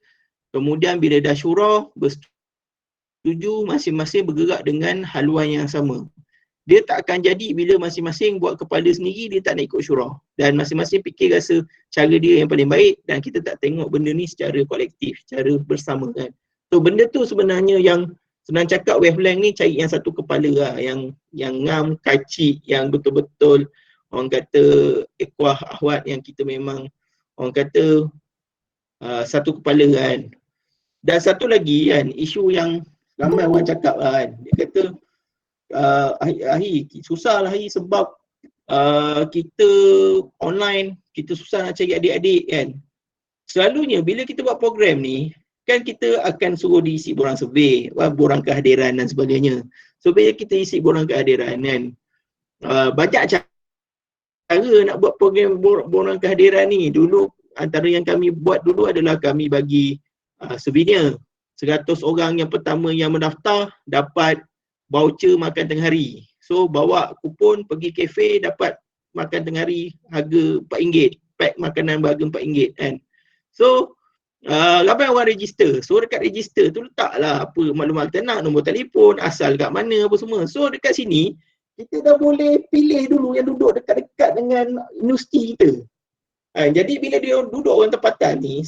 Kemudian bila dah syura, bersetuju, masing-masing bergerak dengan haluan yang sama. Dia tak akan jadi bila masing-masing buat kepala sendiri, dia tak nak ikut syura. Dan masing-masing fikir rasa cara dia yang paling baik, dan kita tak tengok benda ni secara kolektif, secara bersama kan. So benda tu sebenarnya yang senang cakap wavelength ni cari yang satu kepala lah, yang ngam, kacik, yang betul-betul orang kata ikhwah ahwat, yang kita memang orang kata satu kepala kan. Dan satu lagi kan, isu yang ramai orang cakap lah kan, dia kata susah lah sebab kita online, kita susah nak cari adik-adik kan. Selalunya bila kita buat program ni, kan kita akan suruh diisi borang survey, borang kehadiran dan sebagainya. So bila kita isi borang kehadiran kan, banyak cara nak buat program borang kehadiran ni. Dulu antara yang kami buat dulu adalah kami bagi souvenir 100 orang yang pertama yang mendaftar dapat voucher makan tengah hari. So bawa kupon pergi kafe dapat makan tengah hari harga RM4. Pack makanan berharga RM4 kan. So ramai orang register. So dekat register tu letaklah apa maklumat kita nak, nombor telefon, asal kat mana apa semua. So dekat sini kita dah boleh pilih dulu yang duduk dekat-dekat dengan universiti kita. Jadi bila dia duduk orang tempatan ni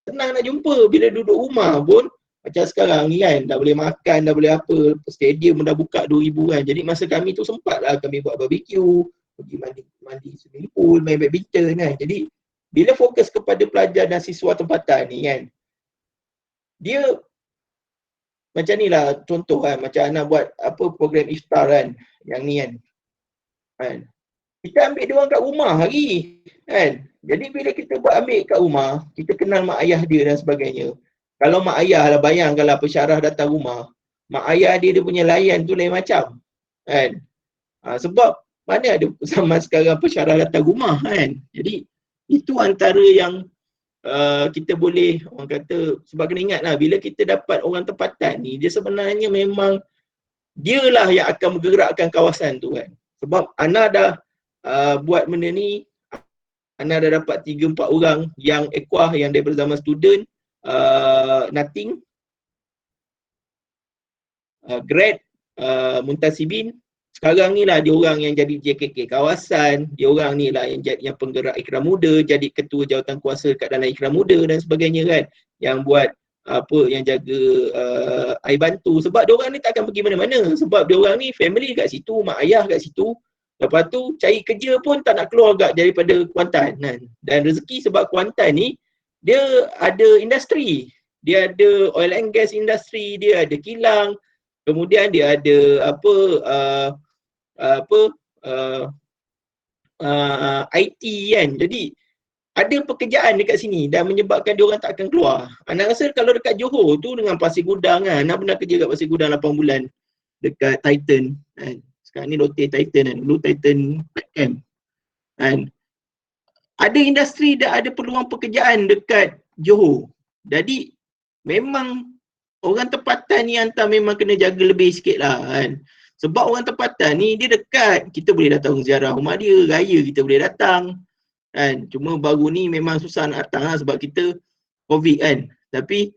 senang nak jumpa. Bila duduk rumah pun macam sekarang ni kan, dah boleh makan, dah boleh apa, stadium dah buka 2,000 kan. Jadi masa kami tu sempat lah kami buat barbecue, pergi mandi swimming pool, main badminton kan. Jadi bila fokus kepada pelajar dan siswa tempatan ni kan, dia macam ni lah contoh kan, macam nak buat apa program iftar kan, yang ni kan. Kita ambil dia orang kat rumah lagi kan. Jadi bila kita buat ambil kat rumah, kita kenal mak ayah dia dan sebagainya. Kalau mak ayah lah, bayangkanlah pensyarah datang rumah, mak ayah dia punya layan tu lain macam kan. Sebab mana ada zaman sekarang pensyarah datang rumah kan. Jadi itu antara yang kita boleh, orang kata, sebab kena ingat lah, bila kita dapat orang tempatan ni, dia sebenarnya memang dialah yang akan menggerakkan kawasan tu kan. Sebab Ana dah buat benda ni, Ana dah dapat 3-4 orang yang equah, yang daripada zaman student, nothing, grad, muntasibin. Sekarang ni lah dia orang yang jadi JKK kawasan, dia orang ni lah yang jadi yang penggerak Ikram Muda, jadi ketua jawatan kuasa kat dalam Ikram Muda dan sebagainya kan, yang buat apa, yang jaga air bantu. Sebab dia orang ni tak akan pergi mana-mana, sebab dia orang ni family kat situ, mak ayah kat situ. Lepas tu cari kerja pun tak nak keluar agak daripada Kuantan kan. Dan rezeki sebab Kuantan ni dia ada industri, dia ada oil and gas industry, dia ada kilang, kemudian dia ada IT kan. Jadi ada pekerjaan dekat sini dan menyebabkan dia orang tak akan keluar. Anak rasa kalau dekat Johor tu dengan Pasir Gudang kan, Anak pernah kerja kat Pasir Gudang 8 bulan dekat Titan kan. Sekarang ni Lotte Titan kan, dulu Titan PM kan. Ada industri dan ada peluang pekerjaan dekat Johor. Jadi memang orang tempatan ni hantar memang kena jaga lebih sikit lah kan. Sebab orang tempatan ni dia dekat, kita boleh datang ziarah rumah dia, raya kita boleh datang kan. Cuma baru ni memang susah nak datang lah sebab kita COVID kan. Tapi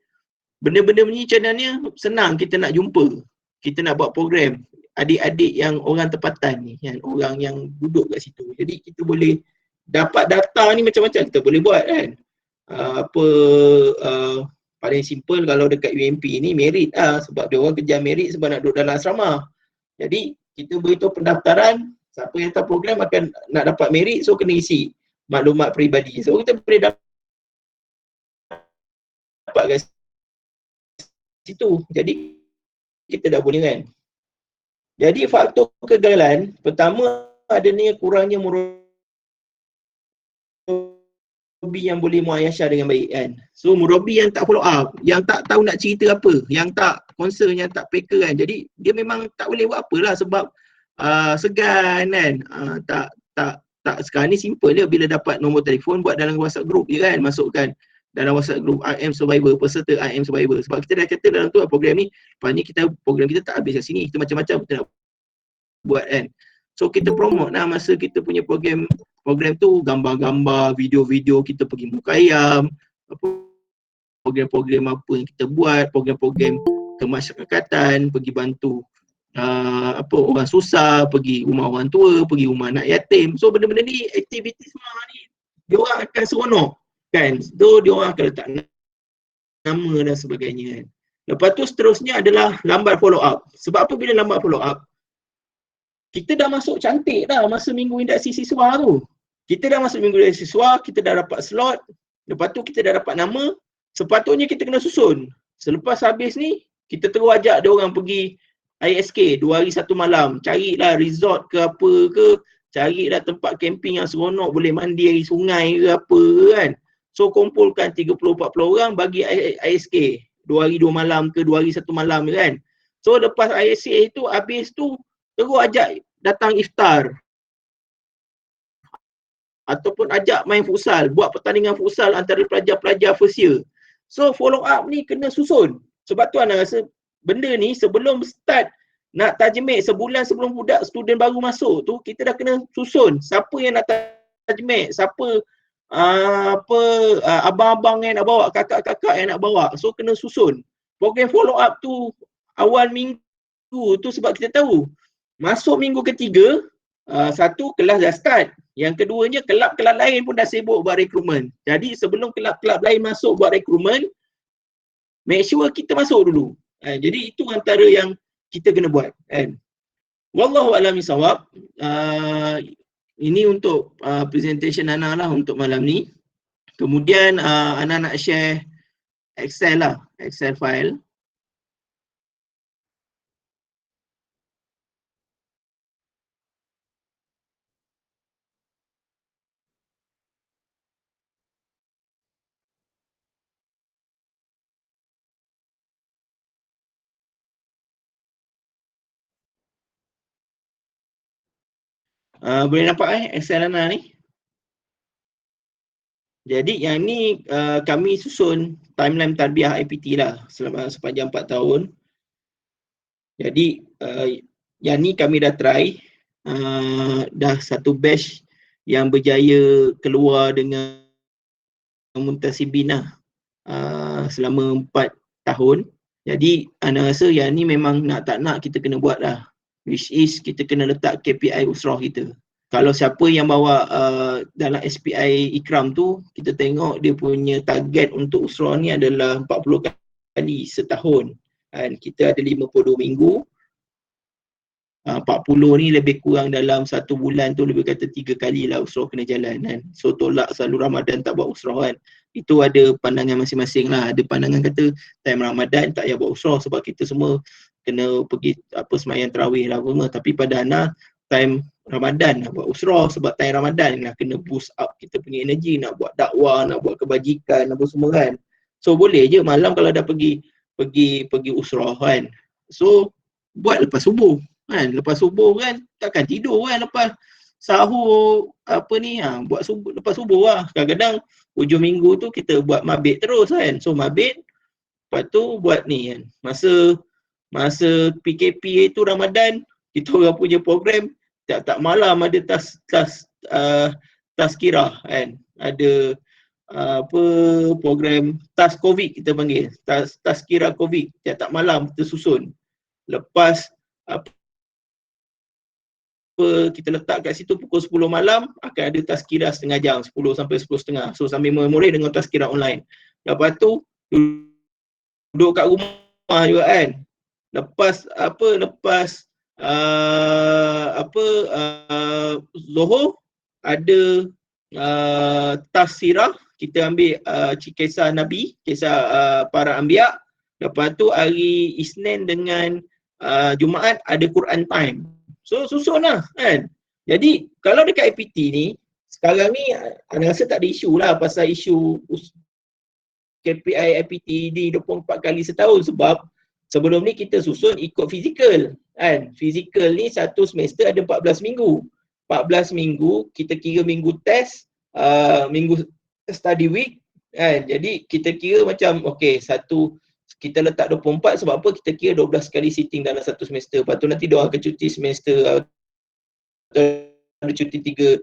benda-benda ni sebenarnya senang kita nak jumpa. Kita nak buat program adik-adik yang orang tempatan ni kan, orang yang duduk kat situ. Jadi kita boleh dapat data ni macam-macam kita boleh buat kan. Paling simple kalau dekat UMP ni merit lah, sebab dia orang kejar merit sebab nak duduk dalam asrama. Jadi kita beritahu pendaftaran, siapa yang tahu program akan nak dapat merit, so kena isi maklumat peribadi. So kita boleh dapat kat situ. Jadi kita dah boleh kan. Jadi faktor kegagalan pertama adanya kurangnya murabi yang boleh muayasah dengan baik kan. So murabi yang tak follow up, yang tak tahu nak cerita apa, yang tak concern, yang tak peka kan. Jadi dia memang tak boleh buat apalah sebab segan kan. Tak sekarang ni simple je, bila dapat nombor telefon buat dalam WhatsApp group je kan, masukkan dalam WhatsApp group IM Survivor, peserta IM Survivor. Sebab kita dah kata dalam tu program ni, lepas ni program kita tak habis kat sini, kita macam-macam kita nak buat kan. So kita promote lah masa kita punya program tu, gambar-gambar, video-video kita pergi muka ayam, program-program apa yang kita buat, program-program kemasyarakatan, pergi bantu orang susah, pergi rumah orang tua, pergi rumah anak yatim. So benda-benda ni, aktiviti semua ni, dia orang akan seronok kan. So dia orang akan letak nama dan sebagainya kan. Lepas tu seterusnya adalah lambat follow up. Sebab apa bila lambat follow up? Kita dah masuk cantik dah masa minggu induksi siswa tu. Kita dah masuk minggu induksi siswa, kita dah dapat slot, lepas tu kita dah dapat nama, sepatutnya kita kena susun. Selepas habis ni, kita terus ajak dia orang pergi ISK 2 hari 1 malam, carilah resort ke apa ke, carilah tempat camping yang seronok, boleh mandi air sungai ke apa kan. So kumpulkan 30-40 orang bagi ISK 2 hari 2 malam ke 2 hari 1 malam kan. So lepas ISK itu habis tu, terus ajak datang iftar. Ataupun ajak main futsal, buat pertandingan futsal antara pelajar-pelajar first year. So follow up ni kena susun. Sebab tu Ana rasa benda ni sebelum start nak tajmid, sebulan sebelum budak student baru masuk tu, kita dah kena susun siapa yang nak tajmid, siapa abang-abang yang nak bawa, kakak-kakak yang nak bawa. So kena susun. Program follow up tu awal minggu tu sebab kita tahu masuk minggu ketiga, satu kelas dah start. Yang keduanya kelab-kelab lain pun dah sibuk buat rekrutmen. Jadi sebelum kelab-kelab lain masuk buat rekrutmen, make sure kita masuk dulu. Jadi itu antara yang kita kena buat. Wallahu a'lam bishawab. Ini untuk presentation Ana lah untuk malam ni. Kemudian Ana nak share Excel lah, Excel file. Boleh nampak Excel Ana ni? Jadi yang ni kami susun timeline tarbiyah IPT lah selama sepanjang 4 tahun. Jadi yang ni kami dah try, dah satu batch yang berjaya keluar dengan muntasibin lah selama 4 tahun. Jadi Ana rasa yang ni memang nak tak nak kita kena buat lah, which is kita kena letak KPI usrah kita. Kalau siapa yang bawa dalam SPI Ikram tu, kita tengok dia punya target untuk usrah ni adalah 40 kali setahun. Dan kita ada 52 minggu. 40 ni lebih kurang dalam 1 bulan tu lebih kata 3 kali lah usrah kena jalan kan. So tolak selalu Ramadan tak buat usrah kan. Itu ada pandangan masing-masing lah. Ada pandangan kata time Ramadan tak payah buat usrah sebab kita semua kena pergi semayang tarawih lah semua. Tapi pada Ana time Ramadan nak buat usrah sebab time Ramadan nak kena boost up kita punya energi, nak buat dakwah, nak buat kebajikan apa semua kan. So boleh je malam kalau dah pergi usrah kan. So buat lepas subuh kan. Lepas subuh kan takkan tidur kan lepas sahur buat subuh, lepas subuh lah. Kadang-kadang hujung minggu tu kita buat mabit terus kan. So mabit lepas tu buat ni kan. Masa PKP itu Ramadan, kita orang punya program tak malam ada tazkirah kan. Ada program COVID kita panggil. Tazkirah COVID. Tak malam kita susun. Lepas kita letak kat situ pukul 10 malam akan ada tazkirah setengah jam, 10 sampai 10.30. So sambil memori dengan tazkirah online. Lepas tu duduk kat rumah juga kan. Lepas Zuhur ada tafsirah, kita ambil kisah Nabi, kisah para anbiya. Lepas tu hari Isnin dengan Jumaat ada Quran time. So susun lah kan. Jadi kalau dekat IPT ni sekarang ni Ana rasa tak ada isu lah pasal isu KPI IPT di 24 kali setahun sebab sebelum ni kita susun ikut fizikal kan. Fizikal ni satu semester ada 14 minggu. 14 minggu kita kira minggu test, minggu study week kan. Jadi kita kira macam kita letak 24 sebab apa, kita kira 12 kali sitting dalam satu semester. Lepas tu nanti dia akan cuti semester, ada cuti 3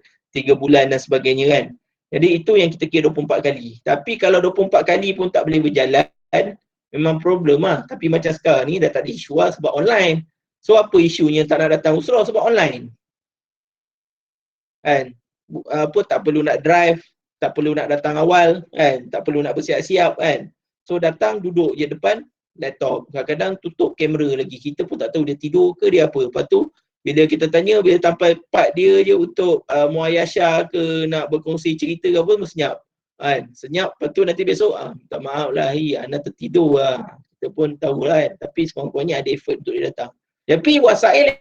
bulan dan sebagainya kan. Jadi itu yang kita kira 24 kali. Tapi kalau 24 kali pun tak boleh berjalan, memang problem lah. Tapi macam sekarang ni dah tak ada isu lah sebab online. So apa isunya tak nak datang usrah sebab online kan. Tak perlu nak drive, tak perlu nak datang awal kan, tak perlu nak bersiap-siap kan. So datang duduk je depan laptop. Kadang-kadang tutup kamera lagi. Kita pun tak tahu dia tidur ke dia apa. Lepas tu bila kita tanya, bila sampai part dia je untuk muayasah ke nak berkongsi cerita ke apa, senyap kan. Senyap, lepas tu nanti besok minta maaf lah, Ana tertidur lah. Kita pun tahu lah kan. Tapi sekurang-kurangnya ada effort untuk dia datang. Tapi wasail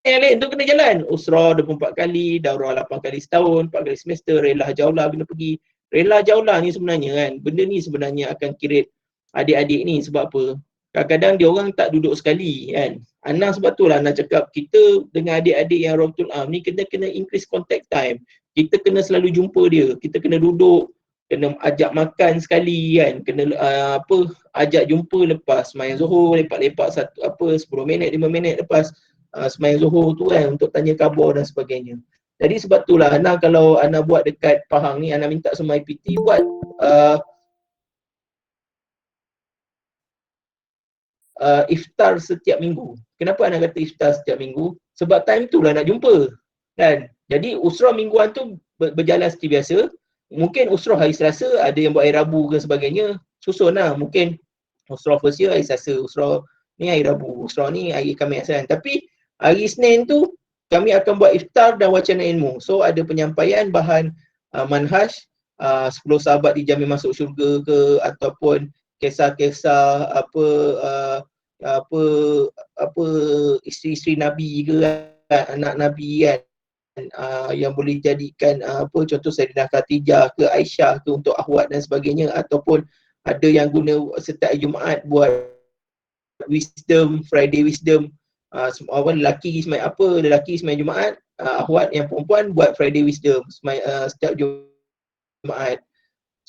yang lain tu kena jalan. Usrah 24 kali, daurah 8 kali setahun, 4 kali semester, relah jaulah kena pergi. Relah jaulah ni sebenarnya kan, benda ni sebenarnya akan kirit adik-adik ni. Sebab apa? Kadang-kadang dia orang tak duduk sekali kan. Ana sebab tu lah Ana cakap kita dengan adik-adik yang Rawatul Am ni kena increase contact time. Kita kena selalu jumpa dia. Kita kena duduk kena ajak makan sekali kan, kena ajak jumpa lepas sembahyang Zuhur, lepak-lepak 10 minit 5 minit lepas sembahyang Zuhur tu kan, untuk tanya khabar dan sebagainya. Jadi sebab itulah Ana, kalau Ana buat dekat Pahang ni, Ana minta semua IPT buat iftar setiap minggu. Kenapa Ana kata iftar setiap minggu? Sebab time tu lah nak jumpa kan. Jadi usrah mingguan tu berjalan seperti biasa. Mungkin usrah hari Selasa, ada yang buat hari Rabu ke sebagainya, susun lah. Mungkin usrah first year hari Selasa, usrah ni hari Rabu, usrah ni hari Khamis kan. Tapi hari Isnin tu kami akan buat iftar dan wacana ilmu. So ada penyampaian bahan manhaj, 10 sahabat dijamin masuk syurga ke, ataupun kisah-kisah apa apa isteri-isteri Nabi ke kan, anak Nabi kan, yang boleh jadikan contoh Saidina Khadijah ke Aisyah ke untuk akhwat dan sebagainya, ataupun ada yang guna setiap Jumaat buat wisdom, Friday wisdom, lelaki sembahyang Jumaat, akhwat yang perempuan buat Friday wisdom setiap Jumaat.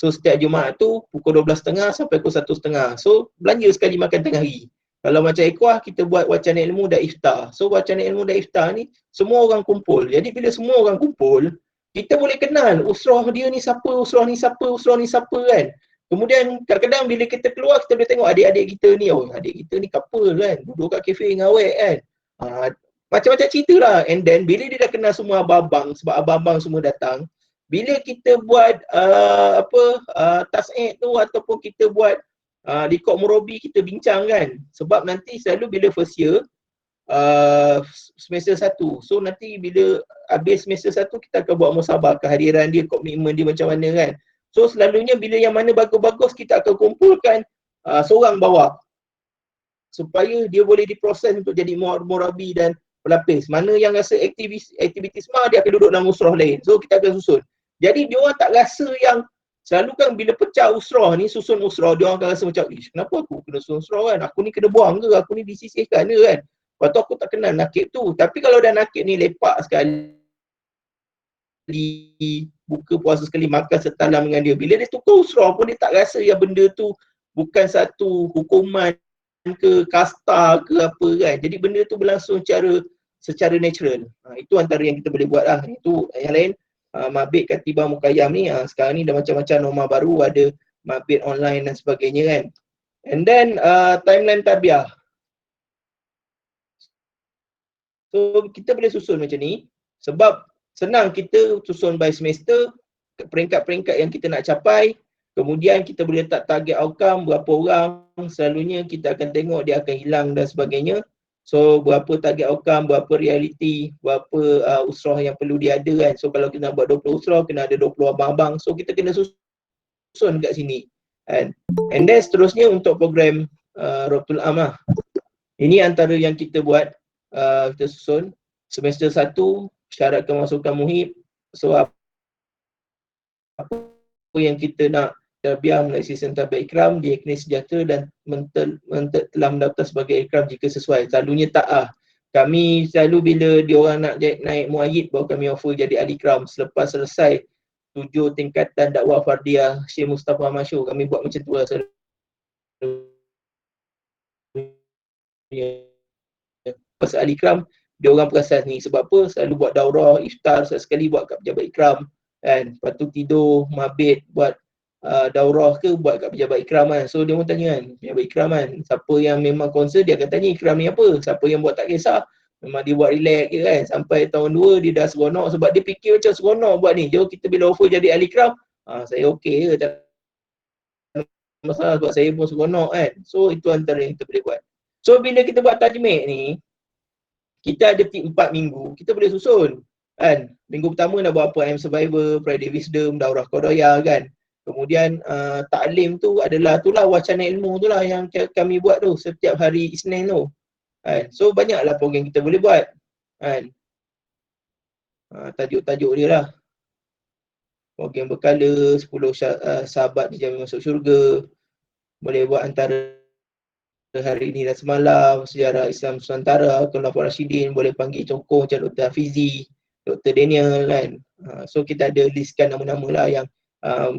So setiap Jumaat tu pukul 12.30 sampai pukul 1.30. So belanja sekali makan tengah hari. Kalau macam Ikhwah, kita buat wacana ilmu dan iftar. So wacana ilmu dan iftar ni semua orang kumpul. Jadi bila semua orang kumpul, kita boleh kenal usrah dia ni siapa, usrah ni siapa, usrah ni siapa kan. Kemudian kadang-kadang bila kita keluar, kita boleh tengok adik-adik kita ni, oh adik kita ni couple kan, duduk kat kafe dengan awet kan. Macam-macam cerita lah. And then bila dia dah kenal semua abang-abang, sebab abang-abang semua datang, bila kita buat tas'id tu, ataupun kita buat liqab murabi, kita bincang kan. Sebab nanti selalu bila first year, semester 1, so nanti bila habis semester 1, kita akan buat musabah kehadiran dia, komitmen dia macam mana kan. So selalunya bila yang mana bagus-bagus, kita akan kumpulkan seorang bawa, supaya dia boleh diproses untuk jadi murabi dan pelapis. Mana yang rasa aktiviti smart, dia akan duduk dalam usrah lain. So kita akan susun. Jadi dia orang tak rasa yang, selalu kan bila pecah usrah ni, susun usrah, dia orang akan rasa macam, kenapa aku kena susun usrah kan? Aku ni kena buang ke? Aku ni disisihkan ke kan? Lepas tu aku tak kenal nakib tu. Tapi kalau dah nakib ni lepak sekali, buka puasa sekali, makan setalam dengan dia, bila dia tukar usrah pun dia tak rasa yang benda tu bukan satu hukuman ke, kasta ke apa kan. Jadi benda tu berlangsung secara natural. Itu antara yang kita boleh buat lah. Itu yang lain, mabit Katibah Muqayyam ni, sekarang ni dah macam-macam norma baru, ada mabit online dan sebagainya kan. And then timeline tarbiyah. So kita boleh susun macam ni, sebab senang kita susun by semester, peringkat-peringkat yang kita nak capai. Kemudian kita boleh letak target outcome, berapa orang, selalunya kita akan tengok dia akan hilang dan sebagainya. So berapa target outcome, berapa reality, berapa usrah yang perlu dia ada kan. So kalau kita nak buat 20 usrah, kena ada 20 abang-abang. So kita kena susun kat sini kan. And then seterusnya untuk program Rabtul Am lah. Ini antara yang kita buat, kita susun. Semester 1, syarat kemasukan muhib. So apa yang kita nak, tarbiyah melalui sistem tarbiyah ikram, diyakini sejahtera dan telah mendaftar sebagai ikram jika sesuai. Selalunya tak ah. Kami selalu bila diorang nak naik muayyid, baru kami offer jadi ahli ikram. Selepas selesai 7 tingkatan dakwah fardiyah Syekh Mustafa Masyur, kami buat macam tu lah selalu. Pas ahli ikram, dia orang perasan ni. Sebab apa? Selalu buat daurah, iftar, sekali buat kat pejabat ikram kan. Lepas tu tidur, mabit, buat daurah ke, buat kat pejabat ikram kan. So dia pun tanya kan, pejabat ikram kan, siapa yang memang concern, dia akan tanya ikram ni apa. Siapa yang buat tak kisah, memang dia buat relax je kan. Sampai tahun 2 dia dah seronok, sebab dia fikir macam seronok buat ni. Jauh kita bila offer jadi ahli ikram, saya okey je, tak masalah, sebab saya pun seronok kan. So itu antara yang kita boleh buat. So bila kita buat tajmid ni, kita ada 4 minggu, kita boleh susun kan. Minggu pertama nak buat apa? I Am Survivor, Friday Wisdom, Daurah Qadaya kan. Kemudian taklim tu adalah wacana ilmu tu lah yang kami buat tu setiap hari Isnin tu kan. So banyaklah program kita boleh buat kan. Tajuk-tajuk dia lah. Program berkala, 10 sahabat dijamin masuk syurga. Boleh buat antara hari ini dan semalam, sejarah Islam Nusantara, Khulafaur Rasyidin, boleh panggil tokoh macam Dr. Hafizi, Dr. Daniel kan. So kita ada listkan nama-nama lah yang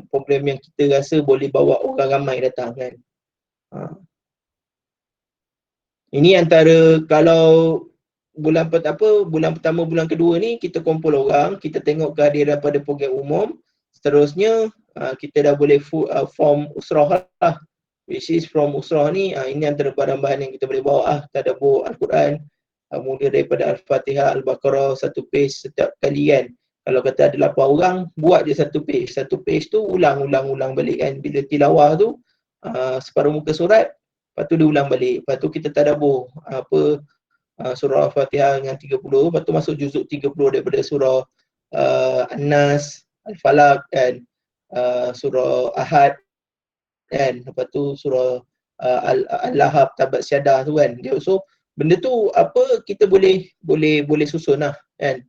problem yang kita rasa boleh bawa orang ramai datang kan. Ini antara kalau bulan pertama, bulan kedua ni kita kumpul orang, kita tengok kehadiran pada program umum. Seterusnya kita dah boleh form usrah lah. Which is from usrah ni, ini antara bahan-bahan yang kita boleh bawa tadabbur Al-Quran, mula daripada Al-Fatihah, Al-Baqarah, satu page setiap kali kan. Kalau kata ada 8 orang, buat je satu page. Satu page tu ulang balik kan. Bila tilawah tu, separuh muka surat, lepas tu dia ulang balik. Lepas tu kita tadabbur surah Al-Fatihah dengan 30, lepas tu masuk juzuk 30 daripada surah An-Nas, Al-Falaq dan surah Ahad kan. Lepas tu surah Al-Lahab, Tabat Syadah tu kan. So benda tu kita boleh susun lah kan.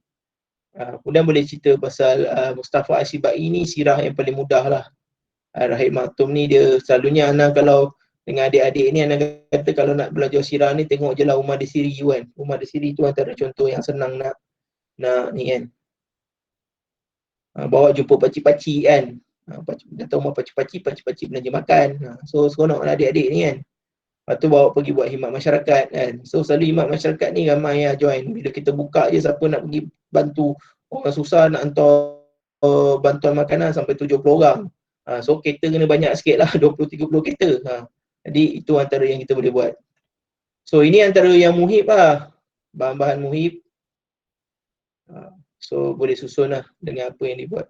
Kemudian boleh cerita pasal Mustafa Asyibai ni sirah yang paling mudah lah. Rahim Maktum ni dia selalunya Ana kalau dengan adik-adik ni Ana kata kalau nak belajar sirah ni tengok je lah Umar Desiri kan. Umar Desiri tu antara contoh yang senang nak ni kan. Bawa jumpa pakcik-pakcik kan. Datang rumah pakcik-pakcik belanja makan. So seronok lah adik-adik ni kan. Lepas tu bawa pergi buat khidmat masyarakat kan. So selalu khidmat masyarakat ni ramai join. Bila kita buka je siapa nak pergi bantu orang susah nak hantar bantuan makanan sampai 70 orang. So kereta kena banyak sikit lah, 20-30 kereta. Jadi itu antara yang kita boleh buat. So ini antara yang muhib lah. Bahan-bahan muhib. So boleh susun lah dengan apa yang dibuat.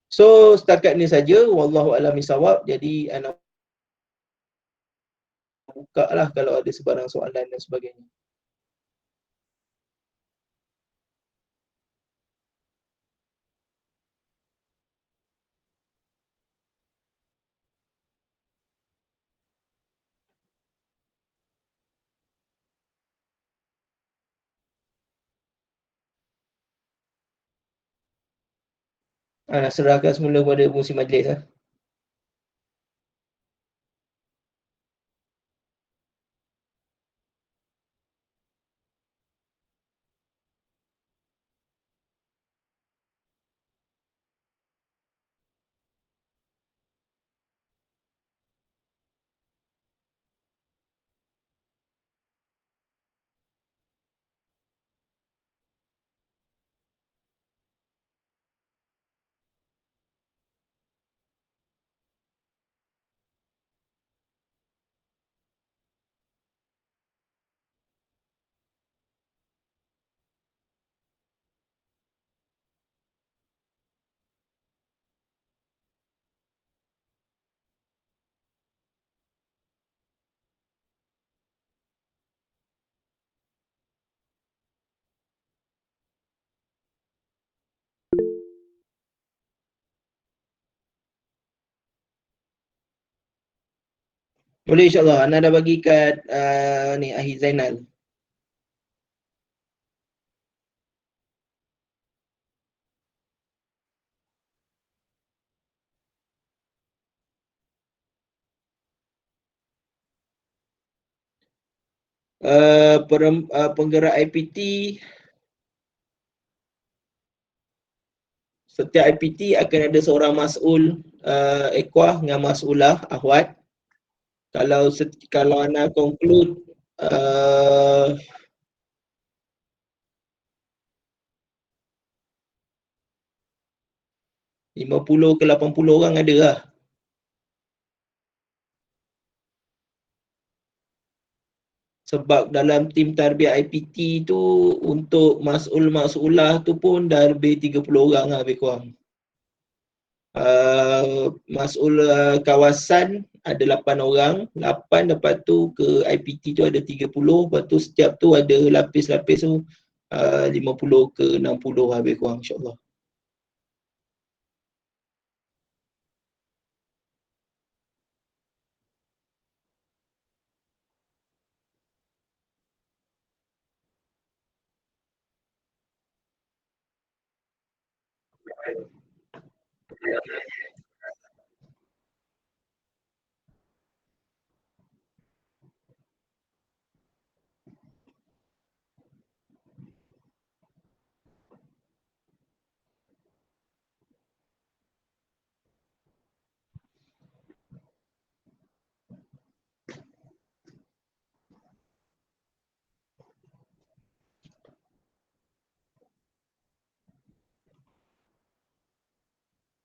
So setakat ni saja. Wallahu a'lam bishawab. Jadi anak buka lah kalau ada sebarang soalan dan sebagainya. Serahkan semula kepada fungsi majlis lah. Boleh insyaAllah. Ana dah bagi kat ni Ahid Zainal. Penggerak IPT, setiap IPT akan ada seorang mas'ul ikhwah dengan mas'ulah akhwat. Kalau ana conclude 50 ke 80 orang ada lah. Sebab dalam tim tarbiyah IPT tu untuk mas'ul-mas'ulah tu pun dah lebih 30 orang lah lebih kurang. Mas'ul kawasan ada 8 orang, 8 lepas tu ke IPT tu ada 30, lepas tu setiap tu ada lapis-lapis tu 50 ke 60 lah lebih kurang insyaAllah.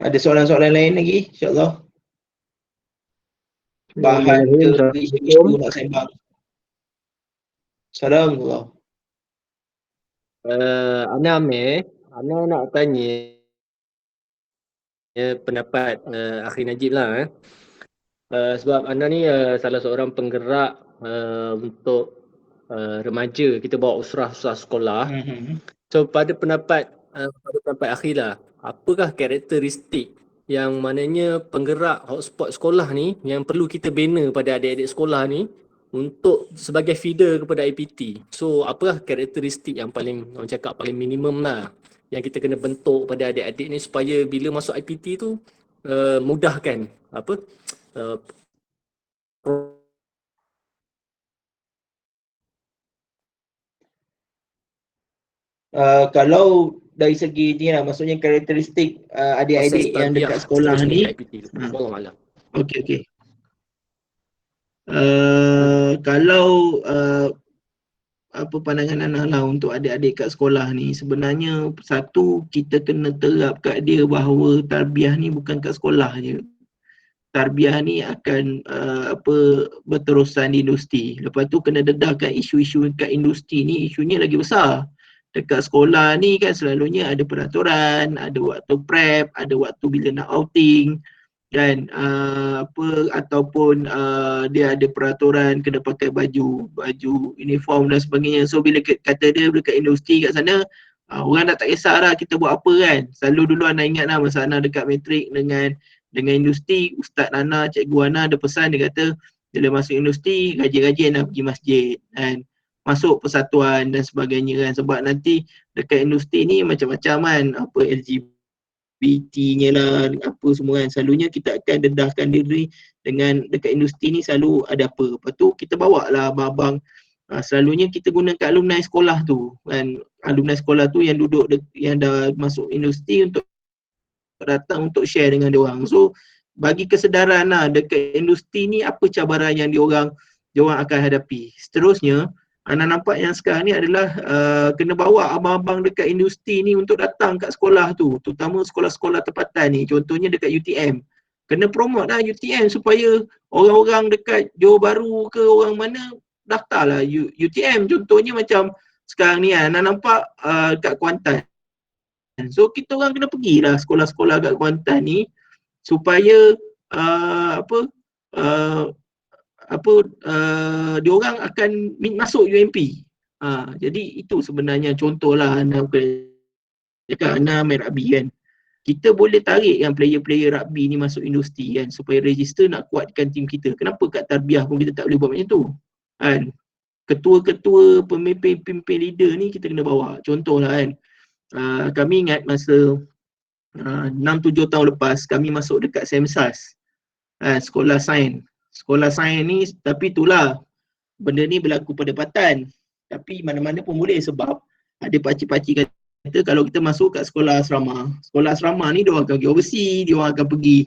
Ada soalan-soalan lain lagi insya-Allah? Bahan ke isu-isu Assalamualaikum. nak sembang. Assalamualaikum. Ana Amir, Ana nak tanya pendapat Akhi Najib lah. Sebab Ana ni salah seorang penggerak untuk remaja, kita bawa usrah-usrah sekolah. So pada pendapat Akhi lah, apakah karakteristik yang mananya penggerak hotspot sekolah ni yang perlu kita bina pada adik-adik sekolah ni untuk sebagai feeder kepada IPT. So apakah karakteristik yang paling, orang cakap paling minimum lah yang kita kena bentuk pada adik-adik ni supaya bila masuk IPT tu mudahkan apa Kalau dari segi ni lah, maksudnya karakteristik adik-adik yang dekat sekolah ni. Okey. Kalau apa pandangan Ana lah untuk adik-adik kat sekolah ni, sebenarnya satu, kita kena terap kat dia bahawa tarbiyah ni bukan kat sekolah je. Tarbiyah ni akan berterusan di industri. Lepas tu kena dedahkan isu-isu kat industri ni, isunya lagi besar. Dekat sekolah ni kan selalunya ada peraturan, ada waktu prep, ada waktu bila nak outing kan, ataupun dia ada peraturan kena pakai baju uniform dan sebagainya. So bila kata dia dekat industri kat sana, orang dah tak kisah dah kita buat apa kan. Selalu dulu Ana ingat lah masa Ana dekat matrik dengan industri, Ustaz Nana, Cikgu Ana ada pesan, dia kata bila masuk industri rajin-rajin nak pergi masjid kan, masuk persatuan dan sebagainya kan. Sebab nanti dekat industri ni macam-macam kan, apa LGBT-nya lah, apa semua kan. Selalunya kita akan dedahkan diri dengan dekat industri ni selalu ada apa. Lepas tu kita bawa lah abang-abang, selalunya kita gunakan alumni sekolah tu kan. Alumni sekolah tu yang duduk yang dah masuk industri untuk datang untuk share dengan dia orang. So bagi kesedaran lah dekat industri ni apa cabaran yang diorang akan hadapi. Seterusnya Ana nampak yang sekarang ni adalah kena bawa abang-abang dekat industri ni untuk datang kat sekolah tu, terutama sekolah-sekolah tempatan ni, contohnya dekat UTM. Kena promote lah UTM supaya orang-orang dekat Johor Bahru ke orang mana daftarlah UTM. Contohnya macam sekarang ni Ana nampak kat Kuantan. So kita orang kena pergilah sekolah-sekolah kat Kuantan ni supaya diorang akan masuk UMP. Jadi itu sebenarnya contohlah Ana cakap Ana main rugby kan. Kita boleh tarik yang player-player rugby ni masuk industri kan supaya register nak kuatkan tim kita. Kenapa kat tarbiyah pun kita tak boleh buat macam tu? Kan? Ketua-ketua, pemimpin-pemimpin leader ni kita kena bawa. Contohlah kan. Kami ingat masa 6-7 tahun lepas kami masuk dekat SEMSAS, sekolah sains. Sekolah sains ni, tapi itulah benda ni berlaku pada Patan, tapi mana-mana pun boleh sebab ada pakcik-pakcik kata kalau kita masuk kat sekolah asrama ni dia orang akan pergi overseas, dia orang akan pergi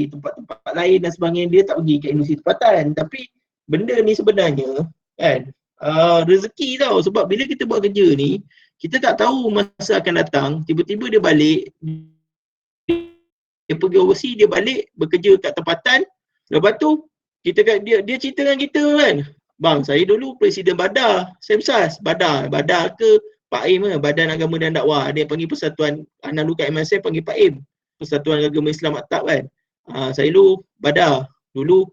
tempat-tempat lain dan sebagainya, dia tak pergi ke industri tempatan. Tapi benda ni sebenarnya kan rezeki tau, sebab bila kita buat kerja ni kita tak tahu masa akan datang, tiba-tiba dia balik, dia pergi overseas, dia balik bekerja kat tempatan. Lepas tu dia cerita dengan kita kan, bang saya dulu Presiden Badar SEMSAS, Badar ke Pak Im ke, Badan Agama dan Dakwah, dia panggil Persatuan, anak lu kat MSF panggil Pak Im, Persatuan Agama Islam Aktab kan. Saya dulu Badar, dulu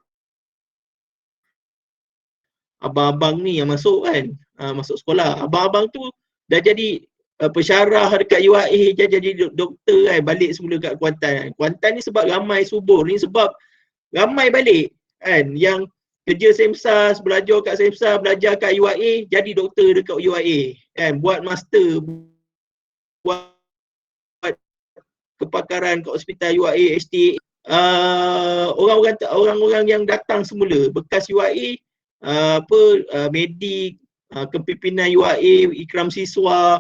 abang-abang ni yang masuk kan, masuk sekolah, abang-abang tu dah jadi pensyarah dekat UAE, jadi doktor kan, balik semula kat Kuantan. Kuantan ni sebab ramai subur ni, sebab ramai balik kan yang kerja SEMSAS, belajar kat SEMSAS, belajar kat UAE, jadi doktor dekat UAE kan, buat master, buat kepakaran kat hospital UAE, HTA. Orang-orang yang datang semula bekas UAE, medik, kepimpinan UAE, ikram siswa,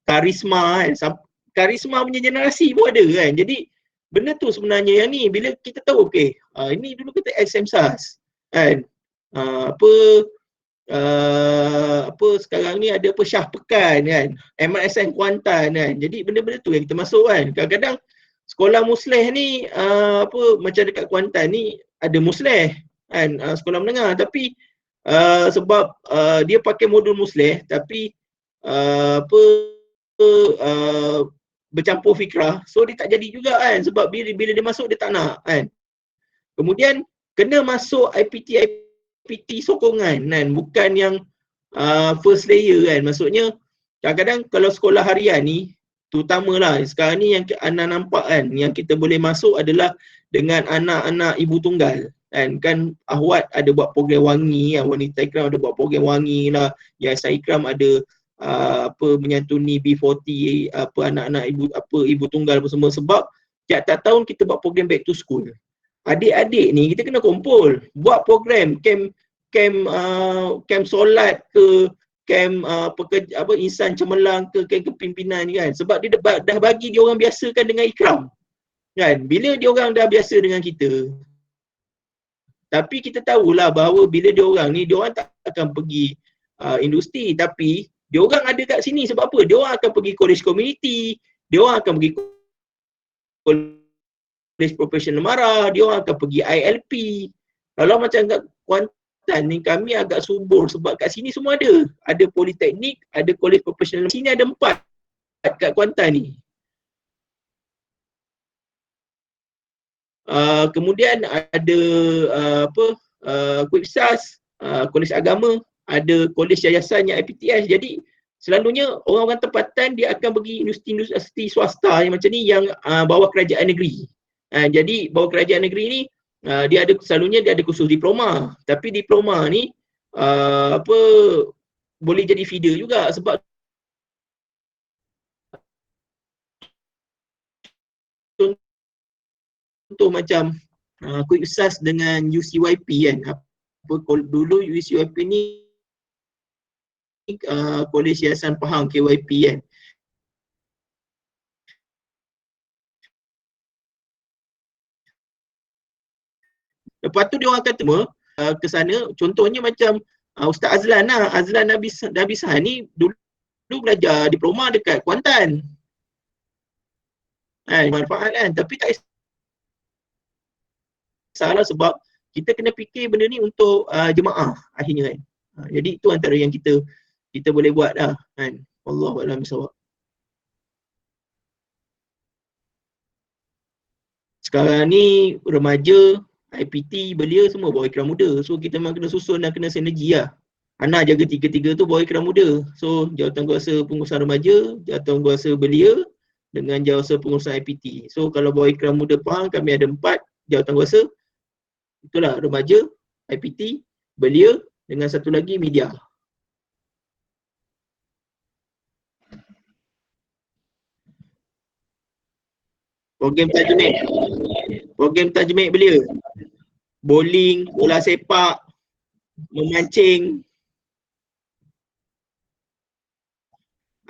karisma kan, karisma punya generasi pun ada kan. Jadi benda tu sebenarnya yang ni bila kita tahu okey, ini dulu kita SEMSAS kan, sekarang ni ada Syah Pekan kan, MSN Kuantan kan. Jadi benda-benda tu yang kita masuk kan. Kadang-kadang sekolah Musleh ni macam dekat Kuantan ni ada Musleh kan, sekolah menengah, tapi sebab dia pakai modul Musleh tapi bercampur fikrah, so dia tak jadi juga kan, sebab bila dia masuk dia tak nak kan. Kemudian kena masuk IPT sokongan kan, bukan yang first layer kan. Maksudnya kadang-kadang kalau sekolah harian ni, terutamalah sekarang ni yang Ana nampak kan, yang kita boleh masuk adalah dengan anak-anak ibu tunggal kan Ahwat ada buat program wangi, wanita Ikram ada buat program wangi lah, Yayasan Ikram ada menyantuni B40 anak-anak ibu tunggal apa semua, sebab tiap-tiap tahun kita buat program back to school. Adik-adik ni kita kena kumpul, buat program camp solat ke, camp insan cemerlang ke, camp kepimpinan kan, sebab dia dah bagi dia orang biasakan dengan Ikram kan. Bila dia orang dah biasa dengan kita, tapi kita tahulah bahawa bila dia orang ni, dia orang tak akan pergi industri, tapi dia orang ada kat sini sebab apa? Dia orang akan pergi college community, dia orang akan pergi college professional marah, dia orang akan pergi ILP. Kalau macam kat Kuantan ni, kami agak subur sebab kat sini semua ada. Ada politeknik, ada college professional. Sini ada 4 kat Kuantan ni. Kemudian ada Kuipsas, kolej agama, ada kolej yayasan yang IPTS. Jadi selalunya orang-orang tempatan dia akan pergi universiti swasta yang macam ni, yang bawah kerajaan negeri. Jadi bawah kerajaan negeri ni selalunya dia ada kursus diploma, tapi diploma ni boleh jadi feeder juga, sebab contoh macam Kuipsas dengan UCYP kan, dulu UCYP ni Kolej Yayasan Pahang KYP kan. Lepas tu dia orang akan ke sana, contohnya macam Ustaz Azlan lah, Azlan Nabisahan ni dulu belajar diploma dekat Kuantan. Manfaat kan, tapi tak salah sebab kita kena fikir benda ni untuk jemaah akhirnya kan. Jadi itu antara yang kita boleh buat lah kan. Wallahu a'lam bishawab. Sekarang ni remaja, IPT, belia semua bawa ikram muda. So kita memang kena susun dan kena sinergi lah. Ana jaga tiga-tiga tu bawa ikram muda. So Jawatankuasa Pengurusan Remaja, Jawatankuasa Belia dengan Jawatankuasa Pengurusan IPT. So kalau bawa ikram muda Pahang, kami ada 4 jawatankuasa. Itulah remaja, IPT, belia dengan satu lagi media. Program tajmik belia. Bowling, bola sepak, memancing.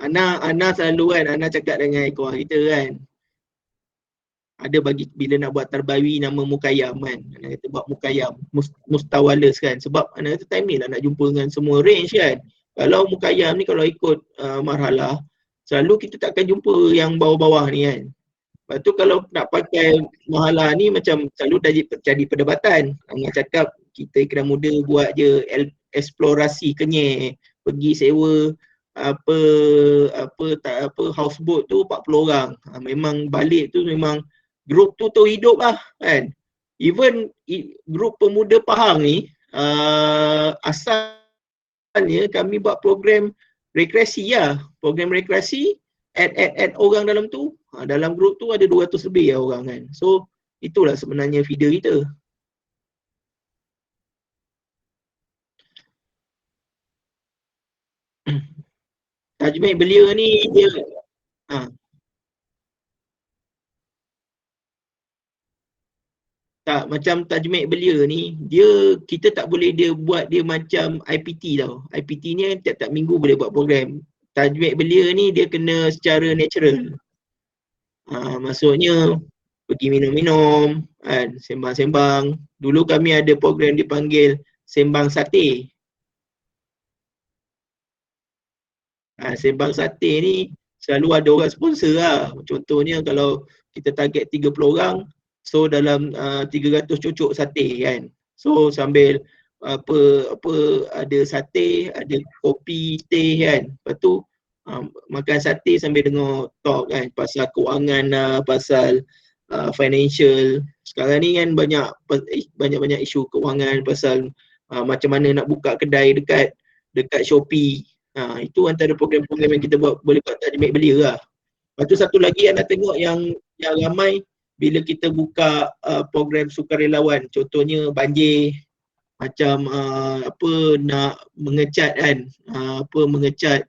Ana selalu kan, Ana cakap dengan ekor kita kan, ada bagi bila nak buat terbawi nama Mukayam kan, Ana kata buat Mukayam, Mustawalas kan, sebab Ana kata time ni lah nak jumpa dengan semua range kan. Kalau Mukayam ni kalau ikut marhalah, selalu kita takkan jumpa yang bawah-bawah ni kan. Lepas tu kalau nak pakai mahalah ni macam selalu jadi perdebatan. Ana cakap kita Ikram Muda buat je eksplorasi Kenyir, pergi sewa houseboat tu 40 orang. Memang balik tu memang grup tu hidup lah kan. Even grup pemuda Pahang ni asalnya kami buat program rekreasi lah. Program rekreasi, add orang dalam tu. Dalam grup tu ada 200 lebih orang kan. So itulah sebenarnya feeder kita. Tajmik belia ni dia tak, macam tajmik belia ni, kita tak boleh buat dia macam IPT tau. IPT ni tiap-tiap minggu boleh buat program. Tajmik belia ni dia kena secara natural. Maksudnya pergi minum-minum kan, sembang-sembang. Dulu kami ada program dipanggil Sembang Sate. Sembang Sate ni selalu ada orang sponsor lah. Contohnya kalau kita target 30 orang, so dalam 300 cucuk sate kan. So sambil apa ada sate, ada kopi, teh kan. Lepas tu makan sate sambil dengar talk kan pasal kewangan lah, pasal financial. Sekarang ni kan banyak isu kewangan pasal macam mana nak buka kedai dekat Shopee. Itu antara program-program yang kita boleh buat tajmid belia lah. Lepas tu satu lagi yang nak tengok yang ramai bila kita buka program sukarelawan, contohnya banjir, macam nak mengecat kan, mengecat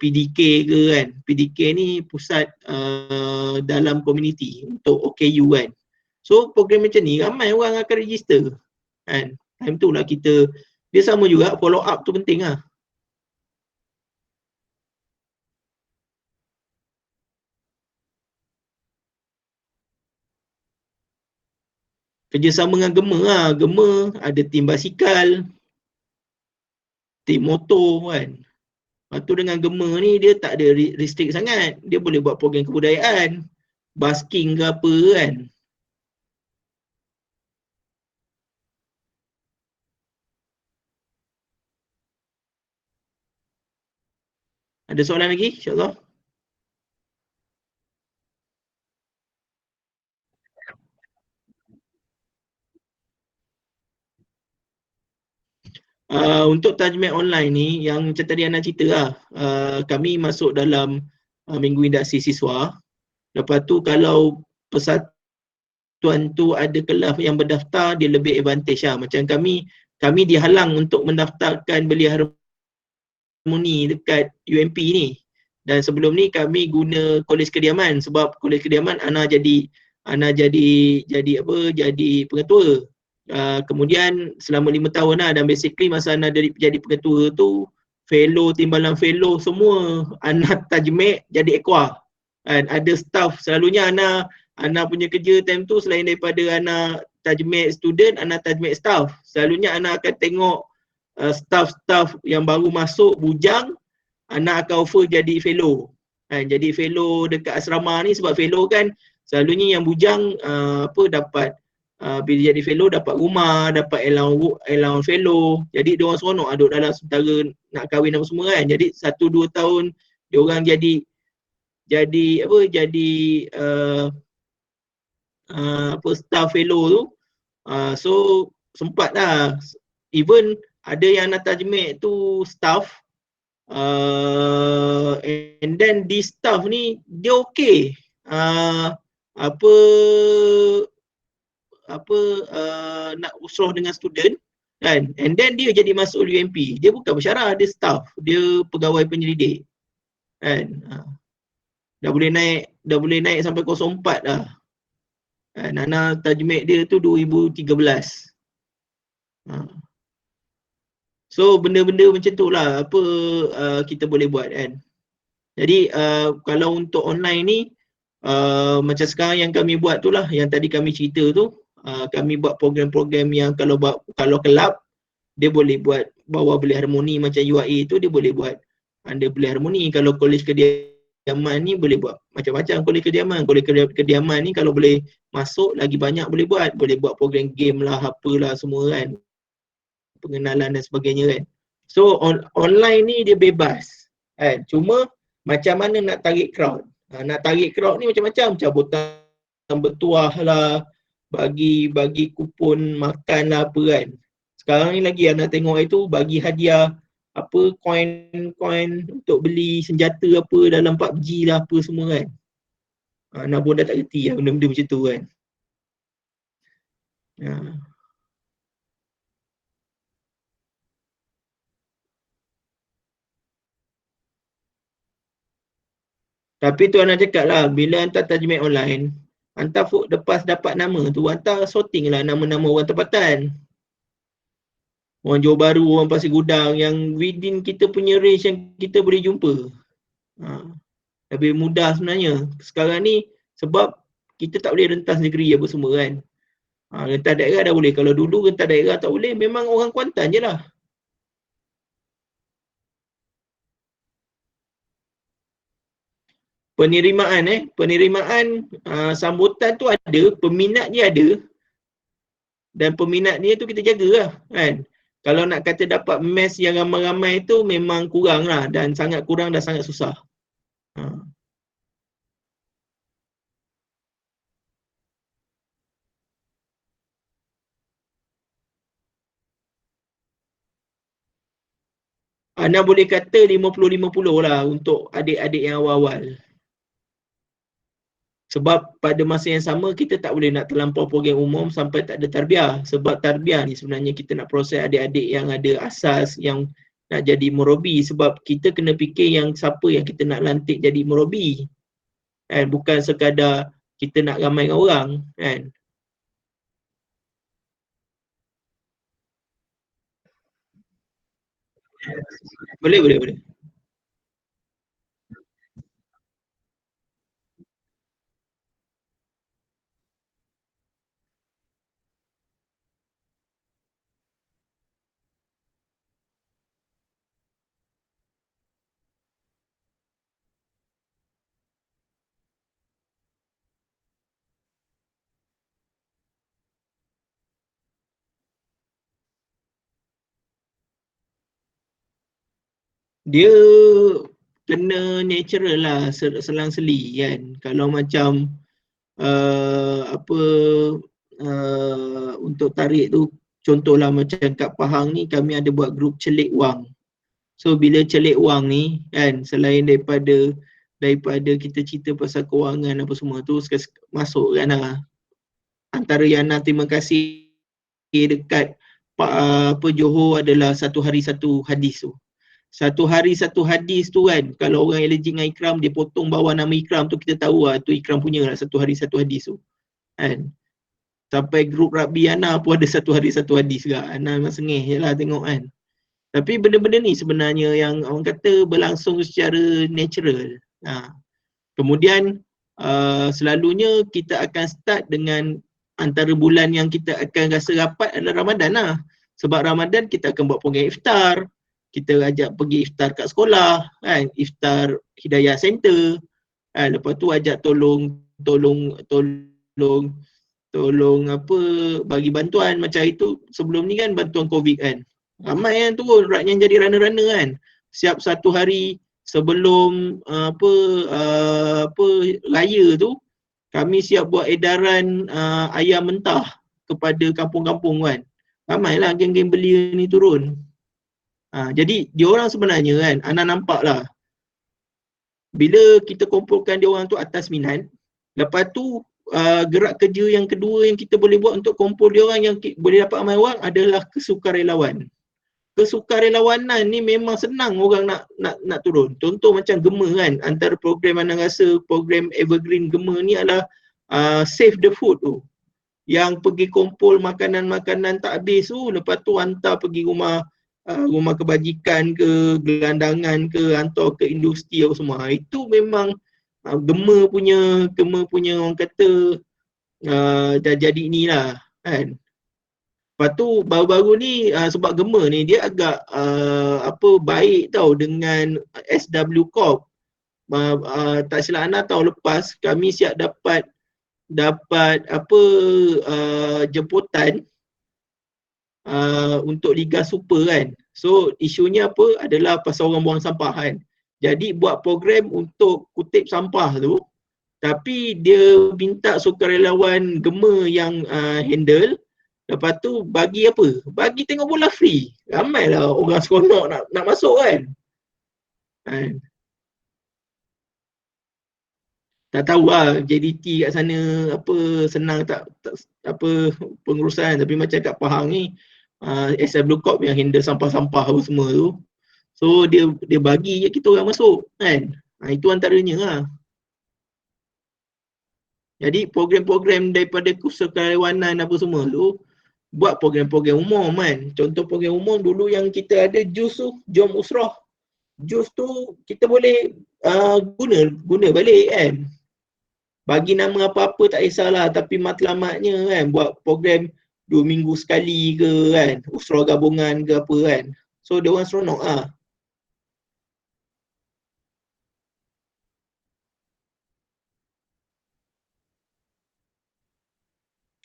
PDK ke kan. PDK ni pusat dalam komuniti untuk OKU kan. So program macam ni ramai orang akan register kan. Time tu lah kita, dia sama juga follow up tu penting lah. Kerjasama dengan Gema lah. Gema ada tim basikal, tim motor kan. Lepas tu dengan Gema ni dia tak ada restrict sangat. Dia boleh buat program kebudayaan, basking ke apa kan. Ada soalan lagi insyaAllah? Untuk tajmid online ni, yang macam tadi Ana cerita lah, kami masuk dalam Minggu Induksi Siswa. Lepas tu kalau persatuan tu ada kelas yang berdaftar, dia lebih advantage lah. Macam kami dihalang untuk mendaftarkan Belia Harmoni dekat UMP ni. Dan sebelum ni kami guna Kolej Kediaman, sebab Kolej Kediaman Ana jadi pengetua. Kemudian selama 5 tahun lah, dan basically masa Ana jadi pengetua tu, fellow, timbalan fellow semua Ana tajmid jadi ekwa. Dan ada staff, selalunya Ana punya kerja time tu selain daripada Ana tajmid student, Ana tajmid staff. Selalunya Ana akan tengok staff-staff yang baru masuk, bujang, Ana akan offer jadi fellow. Jadi fellow dekat asrama ni, sebab fellow kan selalunya yang bujang dapat bila jadi fellow dapat rumah, dapat allowance fellow. Jadi dia orang seronok duduk dalam sementara nak kahwin apa semua kan. Jadi 1-2 tahun dia orang jadi staff fellow tu. So sempat lah, even ada yang nak tajmid tu staff, and then di staff ni dia okey, nak usrah dengan student kan, and then dia jadi masuk UMP. Dia bukan pensyarah, dia staff, dia pegawai penyelidik kan. Dah boleh naik sampai 04 dah. Ana tajmid dia tu 2013. So benda-benda macam tu lah kita boleh buat kan. Jadi kalau untuk online ni, macam sekarang yang kami buat tu lah, yang tadi kami cerita tu, kami buat program-program yang kalau kelab, dia boleh buat bawa Belia Harmoni macam UAE tu, dia boleh buat under Belia Harmoni. Kalau Kolej Kediaman ni boleh buat macam-macam Kolej Kediaman. Kolej Kediaman ni kalau boleh masuk lagi banyak boleh buat program game lah, apalah semua kan, pengenalan dan sebagainya kan. So online ni dia bebas kan. Cuma macam mana nak tarik crowd. Nak tarik crowd ni macam-macam, cabutan bertuah lah, bagi kupon makan lah apa kan. Sekarang ni lagi nak tengok itu bagi hadiah koin untuk beli senjata apa dalam PUBG lah apa semua kan. Nak pun dah tak reti lah benda-benda macam tu kan. Tapi tu Ana cakap lah, bila hantar tajmid online, hantar lepas dapat nama tu, hantar sorting lah nama-nama orang tempatan. Orang Johor Bahru, orang Pasir Gudang, yang within kita punya range yang kita boleh jumpa. Lebih mudah sebenarnya. Sekarang ni sebab kita tak boleh rentas negeri apa semua kan. Rentas daerah dah boleh. Kalau dulu rentas daerah tak boleh, memang orang Kuantan je lah. Penerimaan sambutan tu ada, peminat dia ada, dan peminat dia tu kita jaga lah kan. Kalau nak kata dapat mass yang ramai-ramai tu memang kurang lah, dan sangat kurang dan sangat susah. Anda boleh kata 50-50 lah untuk adik-adik yang awal-awal. Sebab pada masa yang sama kita tak boleh nak terlampau program umum sampai tak ada tarbiyah. Sebab tarbiyah ni sebenarnya kita nak proses adik-adik yang ada asas, yang nak jadi murabi. Sebab kita kena fikir yang siapa yang kita nak lantik jadi murabi. Kan? Bukan sekadar kita nak ramaikan orang. Kan? Boleh. Dia kena natural lah, selang-seli kan. Kalau macam apa untuk tarik tu, contohlah macam kat Pahang ni kami ada buat grup celik wang. So bila celik wang ni kan, selain daripada kita cerita pasal kewangan apa semua tu, masuk kan lah. Antara yang nak terima kasih dekat apa Johor adalah satu hari satu hadis tu. Satu hari satu hadis tu kan, kalau orang allergic dengan ikram, dia potong bawah nama ikram tu, kita tahu lah tu ikram punya lah satu hari satu hadis tu kan. Sampai grup Rabbi Ana pun ada satu hari satu hadis juga. Ana memang sengih je lah tengok kan. Tapi benda-benda ni sebenarnya yang orang kata berlangsung secara natural. Kemudian selalunya kita akan start dengan antara bulan yang kita akan rasa rapat adalah Ramadan lah. Sebab Ramadan kita akan buat program iftar, kita ajak pergi iftar kat sekolah kan, iftar Hidayah Center kan. Lepas tu ajak tolong apa, bagi bantuan macam itu. Sebelum ni kan bantuan COVID kan, ramai yang turun yang jadi runner-runner kan. Siap satu hari sebelum apa raya tu, kami siap buat edaran ayam mentah kepada kampung-kampung kan. Ramailah geng-geng belia ni turun. Jadi diorang sebenarnya kan, Ana nampak lah, bila kita kumpulkan diorang tu atas minat, lepas tu gerak kerja yang kedua yang kita boleh buat untuk kumpul diorang yang boleh dapat ramai orang adalah kesukarelawan. Kesukarelawanan ni memang senang orang nak turun. Contoh macam Gema kan, antara program Ana rasa program evergreen Gema ni adalah Save the Food tu. Yang pergi kumpul makanan-makanan tak habis tu, lepas tu hantar pergi rumah kebajikan ke, gelandangan ke, hantar ke industri apa semua. Itu memang Gema punya orang kata dah jadi inilah kan. Lepas tu baru-baru ni sebab Gema ni dia agak baik tau dengan SW Corp. Tak silap Ana tahun lepas kami siap dapat jemputan untuk Liga Super kan. So isunya apa adalah pasal orang buang sampah kan. Jadi buat program untuk kutip sampah tu, tapi dia minta sukarelawan Gema yang handle. Lepas tu bagi apa? Bagi tengok bola free. Ramailah orang seronok nak masuk kan. Tak tahu lah JDT kat sana apa senang tak apa pengurusan, tapi macam kat Pahang ni SW Corp yang handle sampah-sampah apa semua tu. So dia bagi je kita orang masuk kan. Itu antaranya lah. Jadi program-program daripada kesukarelawanan apa semua tu, buat program-program umum kan. Contoh program umum dulu yang kita ada JUS tu, Jom Usrah. JUS tu kita boleh guna balik kan. Bagi nama apa-apa tak kisahlah, tapi matlamatnya kan buat program 2 minggu sekali ke kan, usrah gabungan ke apa kan. So dia orang seronok lah.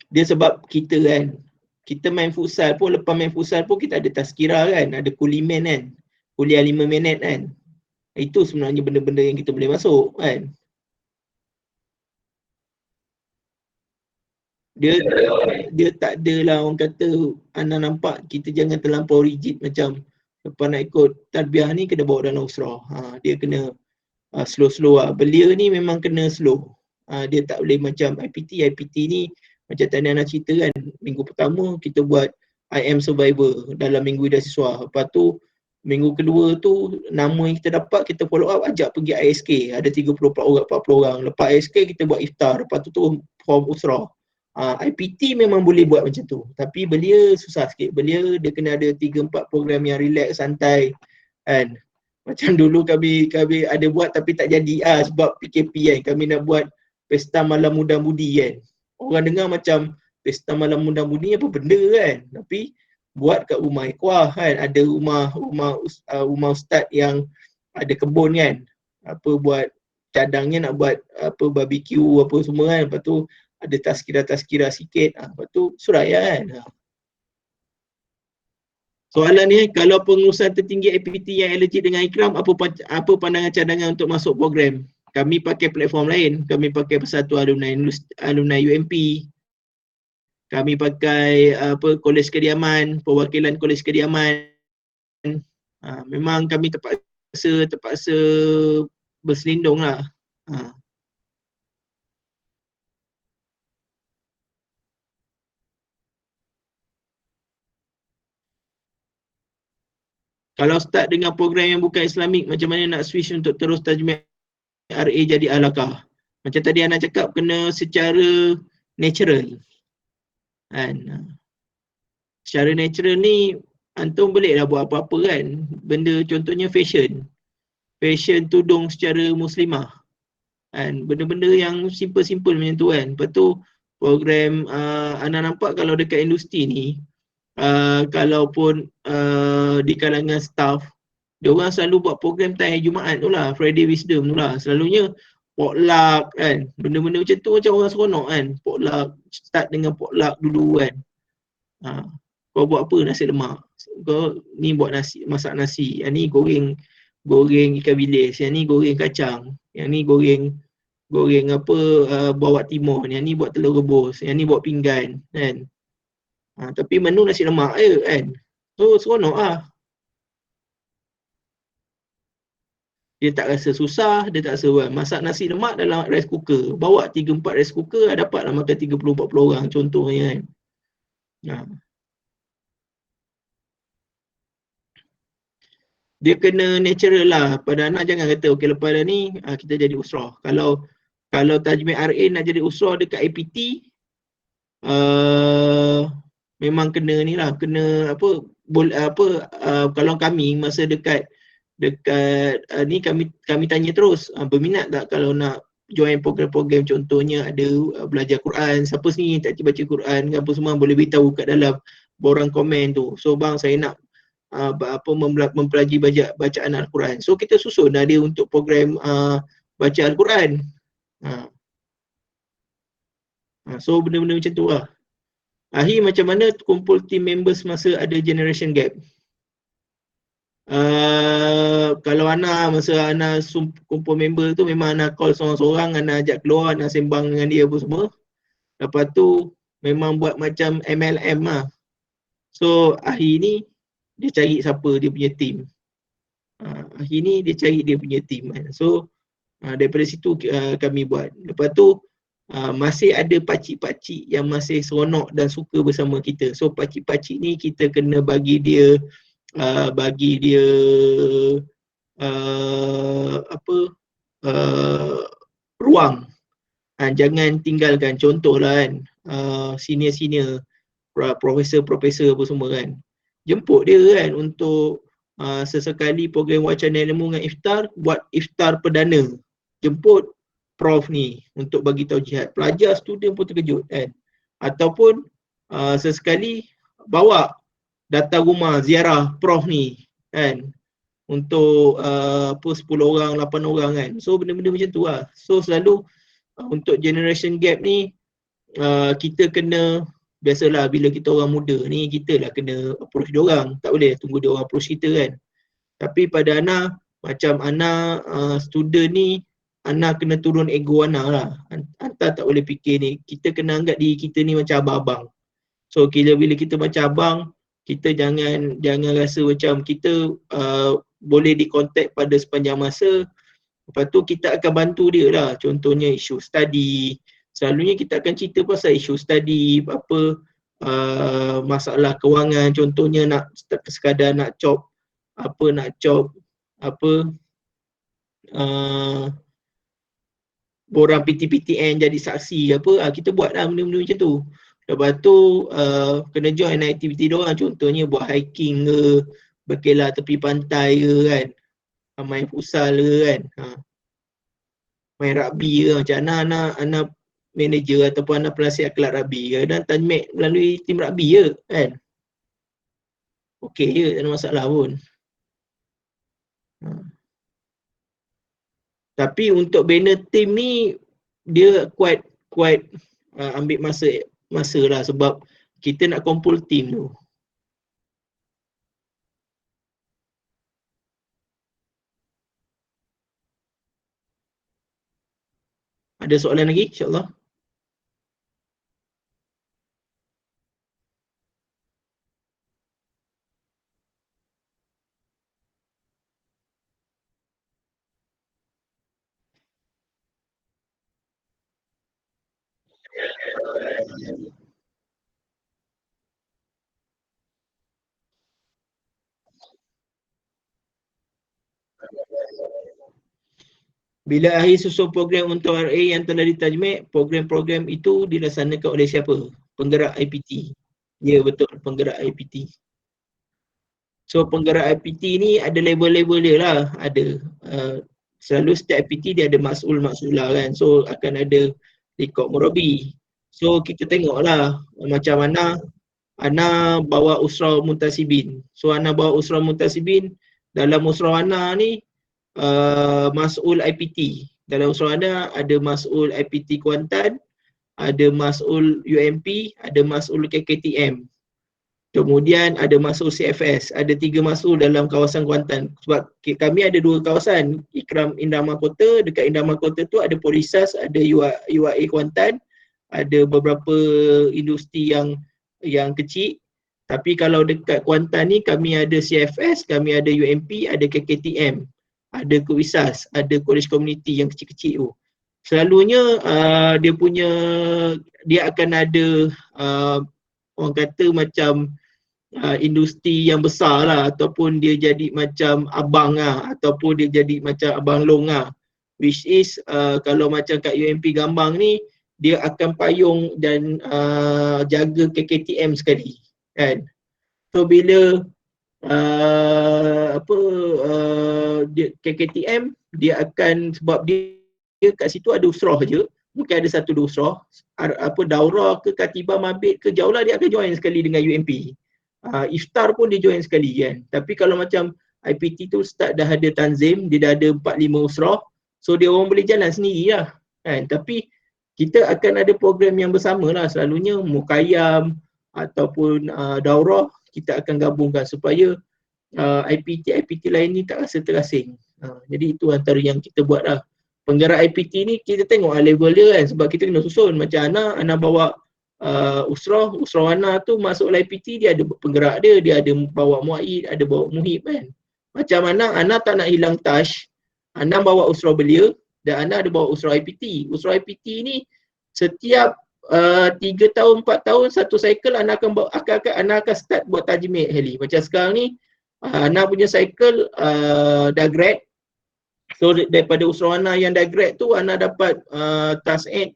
Dia sebab kita kan, kita main futsal pun, lepas main futsal pun kita ada tazkirah kan, ada kulimen kan, kuliah 5 minit kan. Itu sebenarnya benda-benda yang kita boleh masuk kan. Dia tak adalah orang kata, anda nampak kita jangan terlampau rigid macam lepas nak ikut tarbiyah ni kena bawa dalam usrah. Dia kena slow-slow lah. Belia ni memang kena slow. Dia tak boleh macam IPT ni macam tadi Ana cerita kan, minggu pertama kita buat I am survivor dalam minggu beasiswa. Lepas tu minggu kedua tu nama yang kita dapat kita follow up, ajak pergi ISK, ada 34 orang 40 orang. Lepas ISK kita buat iftar, lepas tu form usrah. IPT memang boleh buat macam tu, tapi belia susah sikit. Belia dia kena ada 3-4 program yang relax, santai kan. Macam dulu kami ada buat tapi tak jadi sebab PKP kan. Kami nak buat pesta malam muda-mudi kan. Orang dengar macam pesta malam muda-mudi apa benda kan. Tapi buat kat rumah ikhwah kan. Ada rumah ustaz yang ada kebun kan. Apa buat cadangnya nak buat apa barbecue apa semua kan. Lepas tu ada tazkirah sikit. Lepas tu suraya kan. Soalan ni, kalau pengurusan tertinggi IPT yang allergic dengan ikram, apa pandangan cadangan untuk masuk program? Kami pakai platform lain. Kami pakai Persatuan Alumni UMP. Kami pakai Kolej Kediaman, perwakilan Kolej Kediaman. Memang kami terpaksa berselindung lah. Kalau start dengan program yang bukan Islamik, macam mana nak switch untuk terus tajmid RA jadi alakah? Macam tadi Ana cakap, kena secara natural kan. Secara natural ni antum boleh lah buat apa-apa kan. Benda contohnya fashion tudung secara muslimah kan. Benda-benda yang simple-simple macam tu kan. Lepas tu program Ana nampak kalau dekat industri ni, kalaupun di kalangan staff, dia orang selalu buat program time Jumaat tu lah, Friday Wisdom tu lah. Selalunya potluck kan, benda-benda macam tu macam orang seronok kan. Potluck, start dengan potluck dulu kan. Kau buat apa? Nasi lemak. Kau ni buat nasi, masak nasi. Yang ni goreng ikan bilis. Yang ni goreng kacang. Yang ni goreng apa bawak timur. Yang ni buat telur rebus. Yang ni buat pinggan kan. Tapi menu nasi lemak je kan. So seronok lah. Dia tak rasa susah, dia tak rasa buat. Masak nasi lemak dalam rice cooker. Bawa 3-4 rice cooker, dapatlah makan 30-40 orang contohnya kan. Dia kena natural lah. Pada anak jangan kata okey lepas dah ni kita jadi usrah. Kalau tajmid RA nak jadi usrah dekat IPT, memang kena ni lah, kena kalau kami masa dekat ni kami tanya terus, berminat tak kalau nak join program-program, contohnya ada belajar Quran, siapa sini tak baca Quran apa semua, boleh beritahu kat dalam borang komen tu. So bang saya nak mempelajari bacaan Al-Quran. So kita susun dia untuk program baca Al-Quran. So benda-benda macam tu lah. Akhir macam mana kumpul team members masa ada generation gap? Kalau Ana, masa Ana kumpul member tu memang Ana call seorang-seorang, Ana ajak keluar, Ana sembang dengan dia apa semua. Lepas tu memang buat macam MLM lah. So akhir ni dia cari siapa dia punya team. Akhir ni dia cari dia punya team kan. So daripada situ kami buat. Lepas tu masih ada pakcik-pakcik yang masih seronok dan suka bersama kita. So pakcik-pakcik ni kita kena bagi dia ruang. Jangan tinggalkan. Contohlah kan, senior-senior, profesor-profesor apa semua kan, jemput dia kan untuk sesekali program wacana ilmu dengan iftar, buat iftar perdana. Jemput prof ni untuk bagi tahu jihad. Pelajar, student pun terkejut kan. Ataupun sesekali bawa datang rumah ziarah prof ni kan, untuk 10 orang, 8 orang kan. So benda-benda macam tu lah. So selalu untuk generation gap ni kita kena, biasalah bila kita orang muda ni, kita lah kena approach diorang. Tak boleh tunggu diorang approach kita kan. Tapi pada Ana, macam Ana student ni, Ana kena turun ego Ana lah. Anta tak boleh fikir ni, kita kena anggap diri kita ni macam abang-abang. So bila kita macam abang, kita jangan rasa macam kita boleh dikontak pada sepanjang masa. Lepas tu kita akan bantu dia lah. Contohnya isu study. Selalunya kita akan cerita pasal isu study, apa masalah kewangan. Contohnya nak sekadar nak chop borang PTPTN jadi saksi apa, kita buat lah benda-benda macam tu. Lepas tu kena join aktiviti diorang, contohnya buat hiking ke, berkelah tepi pantai ke kan, main futsal ke kan, main rugby ke, macam anak manager ataupun anak penasihat kelab rugby ke, dan Tajmik melalui tim rugby je kan. Okey je, tak ada masalah pun. Tapi untuk banner team ni dia quite ambil masa lah, sebab kita nak kumpul team tu. Ada soalan lagi insya-Allah? Bila akhir susun program untuk RA yang telah ditajmik, program-program itu dilaksanakan oleh siapa? Penggerak IPT. Ya betul, penggerak IPT. So penggerak IPT ni ada label-label dia lah, ada. Selalu setiap IPT dia ada mas'ul-mas'ulah kan, so akan ada rekod murabi. So kita tengok lah macam Ana bawa usrah muntasibin. So Ana bawa usrah muntasibin, dalam usrah Ana ni mas'ul IPT. Dalam usrah Ana ada mas'ul IPT Kuantan, ada mas'ul UMP, ada mas'ul KKTM. Kemudian ada mas'ul CFS, ada 3 mas'ul dalam kawasan Kuantan. Sebab kami ada 2 kawasan, Ikram Indah Mahkota, dekat Indah Mahkota tu ada Polisas, ada UAE Kuantan, ada beberapa industri yang kecil. Tapi kalau dekat Kuantan ni kami ada CFS, kami ada UMP, ada KKTM, ada Kuisas, ada college community yang kecil-kecil tu. Selalunya dia akan ada orang kata macam industri yang besar lah, ataupun dia jadi macam abang lah, ataupun dia jadi macam abang long lah. Which is kalau macam kat UMP Gambang ni, dia akan payung dan jaga KKTM sekali kan. So bila KKTM dia akan, sebab dia kat situ ada usrah je, mungkin ada 1-2 usrah, daurah ke Khatibah Mabit ke, jauh lah dia akan join sekali dengan UMP. Iftar pun dia join sekali kan. Tapi kalau macam IPT tu start dah ada tanzim, dia dah ada 4-5 usrah, so dia orang boleh jalan sendiri lah kan. Tapi kita akan ada program yang bersama lah, selalunya mukayam ataupun daurah kita akan gabungkan supaya IPT lain ni tak rasa terasing. Jadi itu antara yang kita buat lah. Penggerak IPT ni kita tengok level dia kan, sebab kita kena susun. Macam Ana bawa usrah Ana tu masuk IPT, dia ada penggerak dia ada bawa muaid, ada bawa muhib kan. Macam Ana tak nak hilang touch, Ana bawa usrah belia dan Ana ada bawa usrah IPT. Usrah IPT ni setiap 3 tahun, 4 tahun, satu cycle Ana akan start buat tajmik Heli. Macam sekarang ni Ana punya cycle dah grad. So daripada usrah Ana yang dah grad tu, Ana dapat tas'id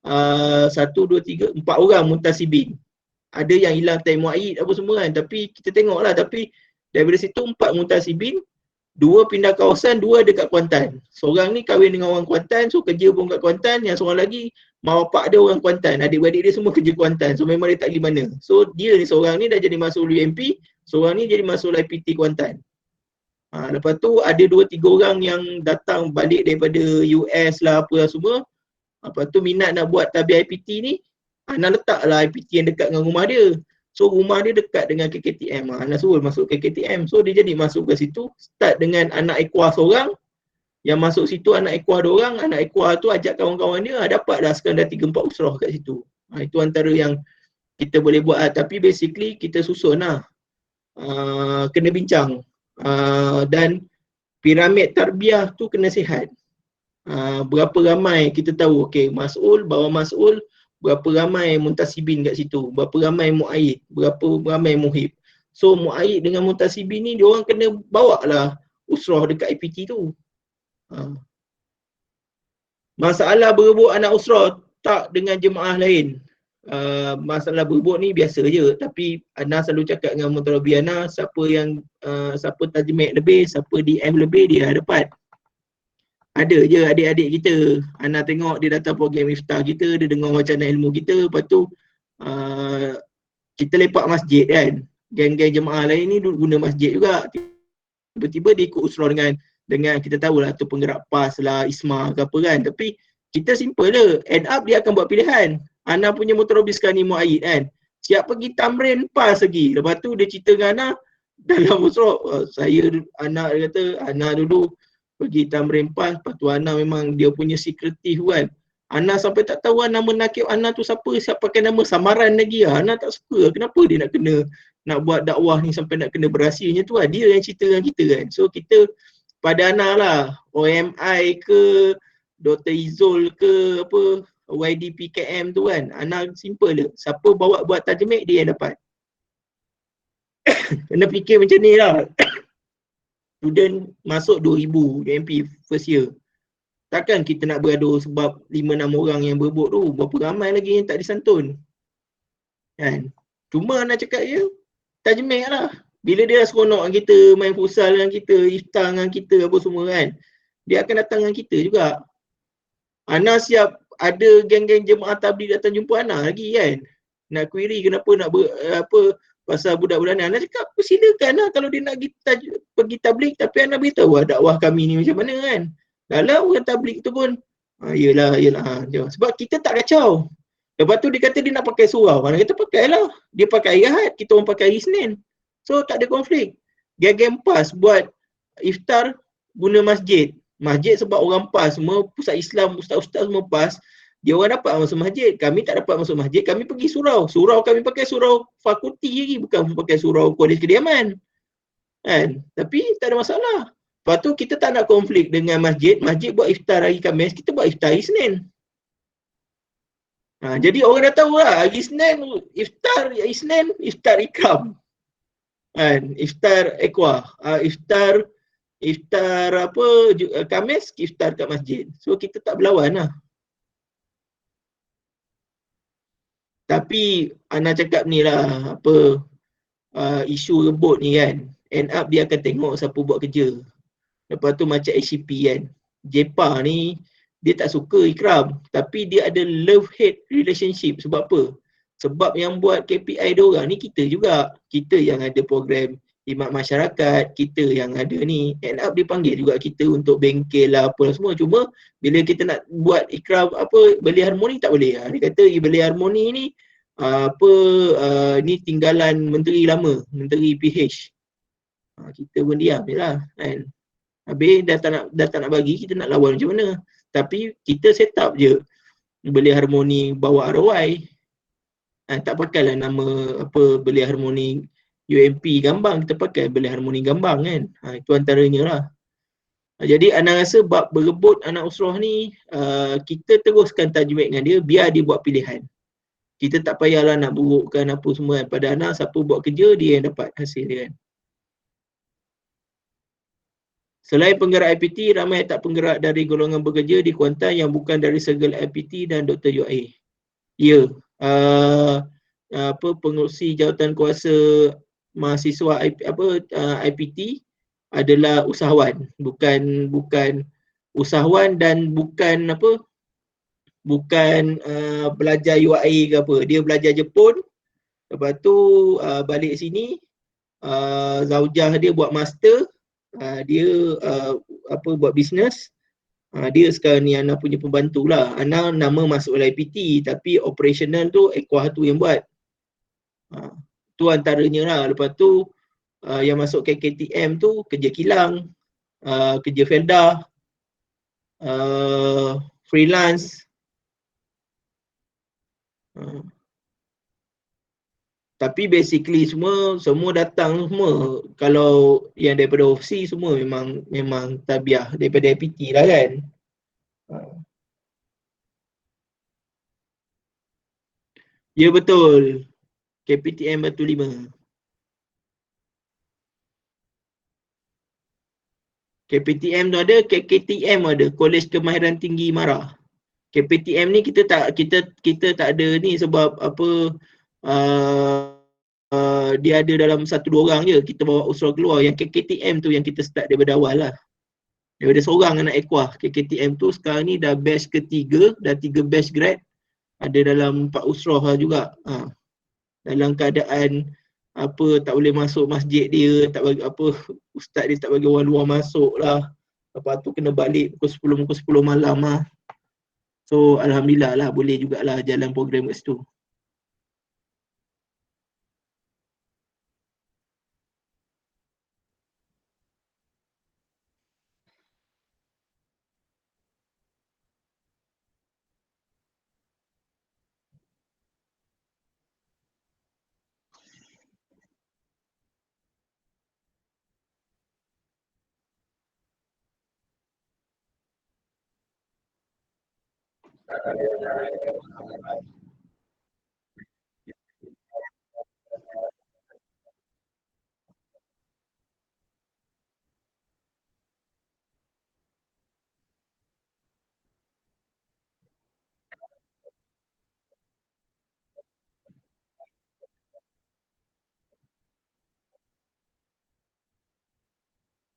1, 2, 3, 4 orang muntasibin. Ada yang hilang time muaid apa semua kan, tapi kita tengok lah. Tapi daripada situ 4 muntasibin, 2 pindah kawasan, 2 dekat Kuantan. Seorang ni kahwin dengan orang Kuantan, so kerja pun kat Kuantan. Yang seorang lagi mak bapak dia orang Kuantan, adik-beradik dia semua kerja Kuantan, so memang dia tak pergi mana. So dia ni seorang ni dah jadi masuk UMP, seorang ni jadi masuk IPT Kuantan. Lepas tu ada 2-3 orang yang datang balik daripada US lah apa lah semua. Lepas tu minat nak buat tabir IPT ni, Ana letaklah IPT yang dekat dengan rumah dia. So rumah dia dekat dengan KKTM. Ana suruh masuk KKTM. So dia jadi masuk ke situ, start dengan anak ekor seorang. Yang masuk situ anak ekor 2 orang, anak ekor tu ajak kawan-kawan dia, dapat dah sekarang dah 3-4 usrah kat situ. Itu antara yang kita boleh buat. Tapi basically kita susun lah. Kena bincang. Dan piramid tarbiyah tu kena sihat. Berapa ramai kita tahu, okey, mas'ul, bawah mas'ul, berapa ramai muntasibin kat situ, berapa ramai mu'aid, berapa ramai muhib. So mu'aid dengan muntasibin ni diorang kena bawa lah usrah dekat IPT tu. Masalah berebut anak usrah tak dengan jemaah lain. Masalah berebut ni biasa je, tapi Ana selalu cakap dengan Mutarabi Ana, siapa tajmid lebih, siapa DM lebih, dia dapat. Ada je adik-adik kita, Ana tengok dia datang program iftar kita, dia dengar wacana ilmu kita, lepas tu kita lepak masjid kan. Geng-geng jemaah lain ni guna masjid juga. Tiba-tiba dia ikut usrah dengan kita tahulah tu penggerak PAS lah, ISMA ke apa kan. Tapi kita simple je, end up dia akan buat pilihan. Ana punya Mutarabi sekarang ni Mu'aid kan, siap pergi tamrin PAS lagi. Lepas tu dia cerita dengan Ana dalam usrah, Ana dia kata, Ana dulu pergi tamrin PAS, lepas tu Ana memang dia punya secretive kan. Ana sampai tak tahu nama nakib Ana tu siapa pakai nama samaran lagi lah. Ana tak suka, kenapa dia nak buat dakwah ni sampai nak kena berahsianya tu lah. Dia yang cerita dengan kita kan. So kita pada Ana lah, OMI ke, Dr. Izul ke, apa, YDPKM tu kan. Ana simple je, siapa bawa buat tajmid dia yang dapat. Kena fikir macam ni lah. Student masuk 2000 UMP first year. Takkan kita nak bergaduh sebab 5-6 orang yang berebut tu, berapa ramai lagi yang tak disantun. Kan? Cuma nak cakap je, tajmid lah. Bila dia dah seronok dengan kita, main futsal dengan kita, iftar dengan kita, apa semua kan, dia akan datang dengan kita juga. Ana siap ada geng-geng jemaah tabligh datang jumpa Ana lagi kan. Nak query kenapa nak pasal budak-budak ni. Ana cakap, silakan lah kalau dia nak pergi tabligh, tapi Ana beritahu lah dakwah kami ni macam mana kan. Dalam orang tabligh tu pun, yelah. Sebab kita tak kacau. Lepas tu dia kata dia nak pakai surau. Ana kata pakailah. Dia pakai hari Ahad, kita orang pakai hari Isnin. So tak ada konflik. Geng-geng PAS buat iftar guna masjid. Masjid sebab orang PAS semua, pusat Islam, ustaz-ustaz semua PAS, dia orang dapat masuk masjid. Kami tak dapat masuk masjid, kami pergi surau. Surau kami pakai surau fakulti lagi, bukan pakai surau kolej kediaman. Kan? Tapi tak ada masalah. Lepas tu kita tak nak konflik dengan masjid. Masjid buat iftar hari Khamis, kita buat iftar hari Isnin. Jadi orang dah tahu lah, hari Isnin iftar, hari Isnin iftar ikram. Kan? Iftar ekwa, iftar apa, Khamis iftar kat masjid. So kita tak berlawan lah. Tapi Ana cakap ni lah, apa, isu rebut ni kan, end up dia akan tengok siapa buat kerja. Lepas tu macam HCP kan, JEPA ni dia tak suka ikram, tapi dia ada love-hate relationship. Sebab apa? Sebab yang buat KPI dia orang ni kita juga. Kita yang ada program khidmat masyarakat, kita yang ada ni, end up dia panggil juga kita untuk bengkel lah apa semua. Cuma bila kita nak buat ikram apa, beli harmoni tak boleh. Dia kata beli harmoni ni ni tinggalan menteri lama, menteri PH. Kita pun diam je lah kan. Habis dah tak nak bagi, kita nak lawan macam mana? Tapi kita set up je beli harmoni bawa ROI. Tak pakailah nama apa beli harmoni UMP Gambang, kita pakai beli harmoni Gambang kan. Itu antaranya lah. Jadi Ana rasa bab berebut anak usrah ni, kita teruskan tajwid dengan dia, biar dia buat pilihan. Kita tak payahlah nak burukkan apa semua kan. Pada Ana, siapa buat kerja, dia yang dapat hasil dia kan. Selain penggerak IPT, ramai tak penggerak dari golongan bekerja di Kuantan yang bukan dari segel IPT dan Dr. UAE. Ya, pengurusi jawatan kuasa mahasiswa IPT adalah usahawan, bukan usahawan dan bukan belajar UAE ke apa. Dia belajar Jepun, lepas tu balik sini, zaujah dia buat master, dia buat bisnes, Dia sekarang ni Ana punya pembantu lah. Ana nama masuk LIPT tapi operational tu Equah tu yang buat. Tu antaranya lah. Lepas tu yang masuk KKTM tu kerja kilang, kerja Felda, freelance. Tapi basically semua datang semua. Kalau yang daripada overseas semua memang tabiah daripada IPT lah kan. Ya betul. KPTM Batu 5. KPTM tu ada, KKTM ada, Kolej Kemahiran Tinggi Mara. KPTM ni kita tak ada ni sebab apa dia ada dalam 1-2 orang je. Kita bawa usaha keluar. Yang KKTM tu yang kita start daripada awal lah. Daripada seorang anak Equah. KKTM tu sekarang ni dah batch ketiga, dah 3 batch grad. Ada dalam 4 usrah lah juga. Dalam keadaan apa tak boleh masuk masjid dia, tak bagi apa, ustaz dia tak bagi orang luar masuk lah. Lepas tu kena balik pukul 10 malam lah. So alhamdulillah lah boleh jugalah jalan program kat situ.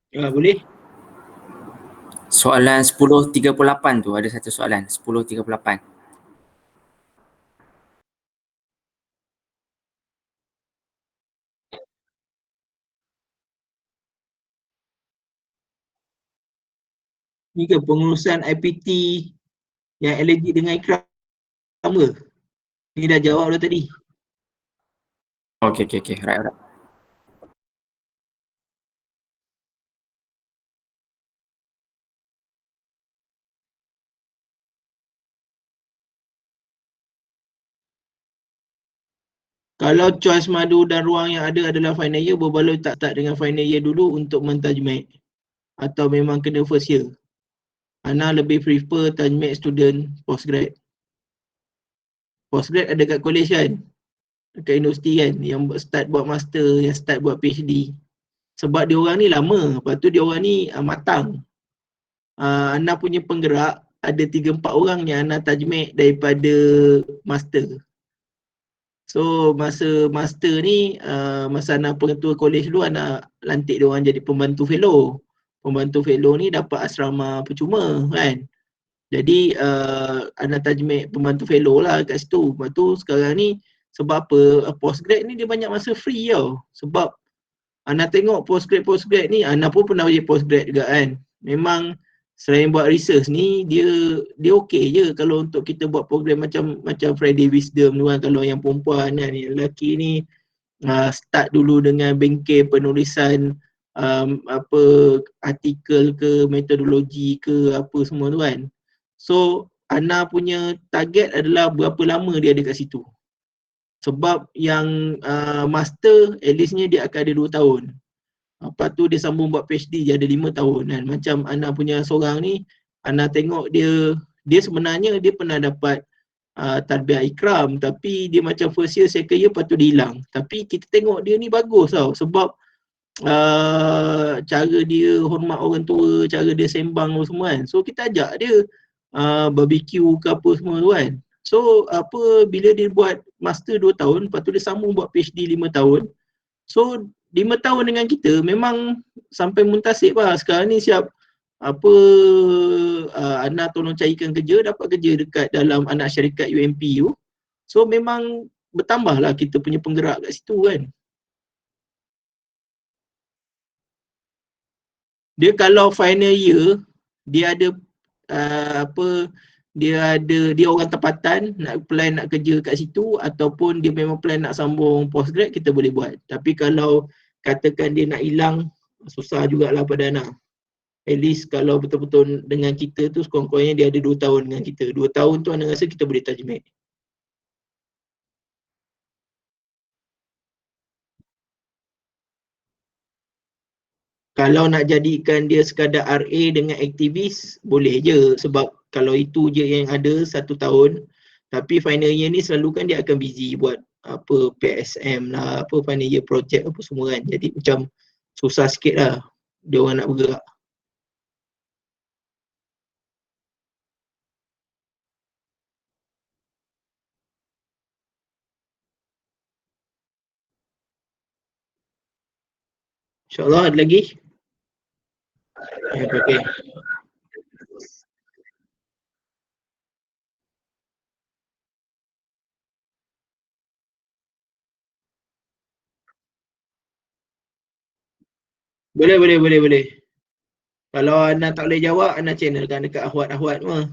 Boleh? Soalan 10.38 tu ada satu soalan 10.38. Ni ke pengurusan IPT yang allergic dengan ikram ke? Ni dah jawab dah tadi. Okey. Right. Kalau choice madu dan ruang yang ada adalah final year, berbaloi tak dengan final year dulu untuk mentajmid? Atau memang kena first year? Ana lebih prefer tajmid student postgrad. Postgrad ada kat college kan? Dekat universiti kan? Yang start buat master, yang start buat PhD. Sebab dia orang ni lama, lepas tu dia orang ni matang. Ana punya penggerak ada 3-4 orang yang Ana tajmid daripada master. So masa master ni, masa Ana pengetua kolej dulu, Ana lantik dia orang jadi pembantu fellow. Pembantu fellow ni dapat asrama percuma kan. Jadi Ana tajmid pembantu fellow lah kat situ. Lepas tu sekarang ni sebab apa, postgrad ni dia banyak masa free tau. Sebab Ana tengok postgrad ni, Ana pun pernah jadi postgrad juga kan. Memang selain buat research ni, dia okey je kalau untuk kita buat program macam Friday Wisdom tu kan. Kalau yang perempuan kan, yang lelaki ni start dulu dengan bengkel penulisan apa artikel ke, metodologi ke, apa semua tu kan. So Ana punya target adalah berapa lama dia ada kat situ. Sebab yang master at leastnya dia akan ada 2 tahun. Lepas tu dia sambung buat PhD, dia ada 5 tahun kan. Macam Ana punya seorang ni, Ana tengok dia sebenarnya dia pernah dapat tarbiyah ikram, tapi dia macam first year, second year, lepas tu dia hilang. Tapi kita tengok dia ni bagus tau, sebab cara dia hormat orang tua, cara dia sembang semua kan. So kita ajak dia barbecue ke apa semua tu kan. So apa, bila dia buat master 2 tahun, lepas tu dia sambung buat PhD 5 tahun. So 5 tahun dengan kita memang sampai muntasib lah. Sekarang ni siap apa, Ana tolong carikan kerja, dapat kerja dekat dalam anak syarikat UMP tu. So memang bertambah lah kita punya penggerak kat situ kan. Dia kalau final year, dia ada dia orang tempatan nak plan nak kerja kat situ, ataupun dia memang plan nak sambung postgrad, kita boleh buat. Tapi kalau katakan dia nak hilang, susah jugalah Perdana. At least kalau betul-betul dengan kita tu sekurang-kurangnya dia ada 2 tahun dengan kita. 2 tahun tu anda rasa kita boleh tajmid. Kalau nak jadikan dia sekadar RA dengan aktivis, boleh je. Sebab kalau itu je yang ada 1 tahun, tapi final year ni selalu kan dia akan busy buat apa PSM lah, apa final year project apa semua kan. Jadi macam susah sikit lah dia orang nak bergerak. InsyaAllah ada lagi? Okay. Boleh. Kalau anda tak boleh jawab, anda channelkan dekat Ahwat mah.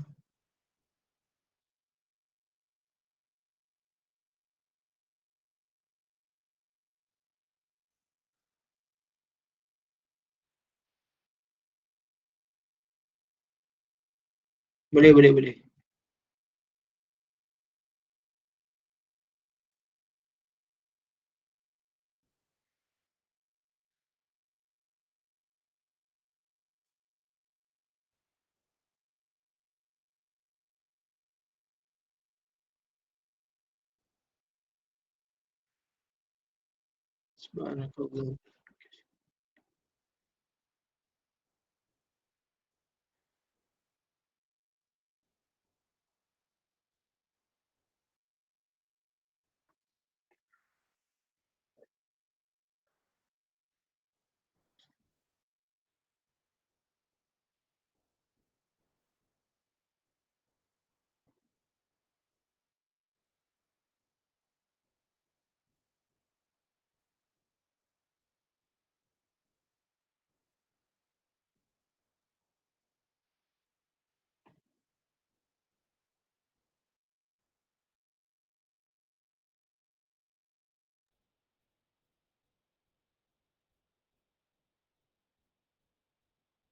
Boleh. Subhanallah.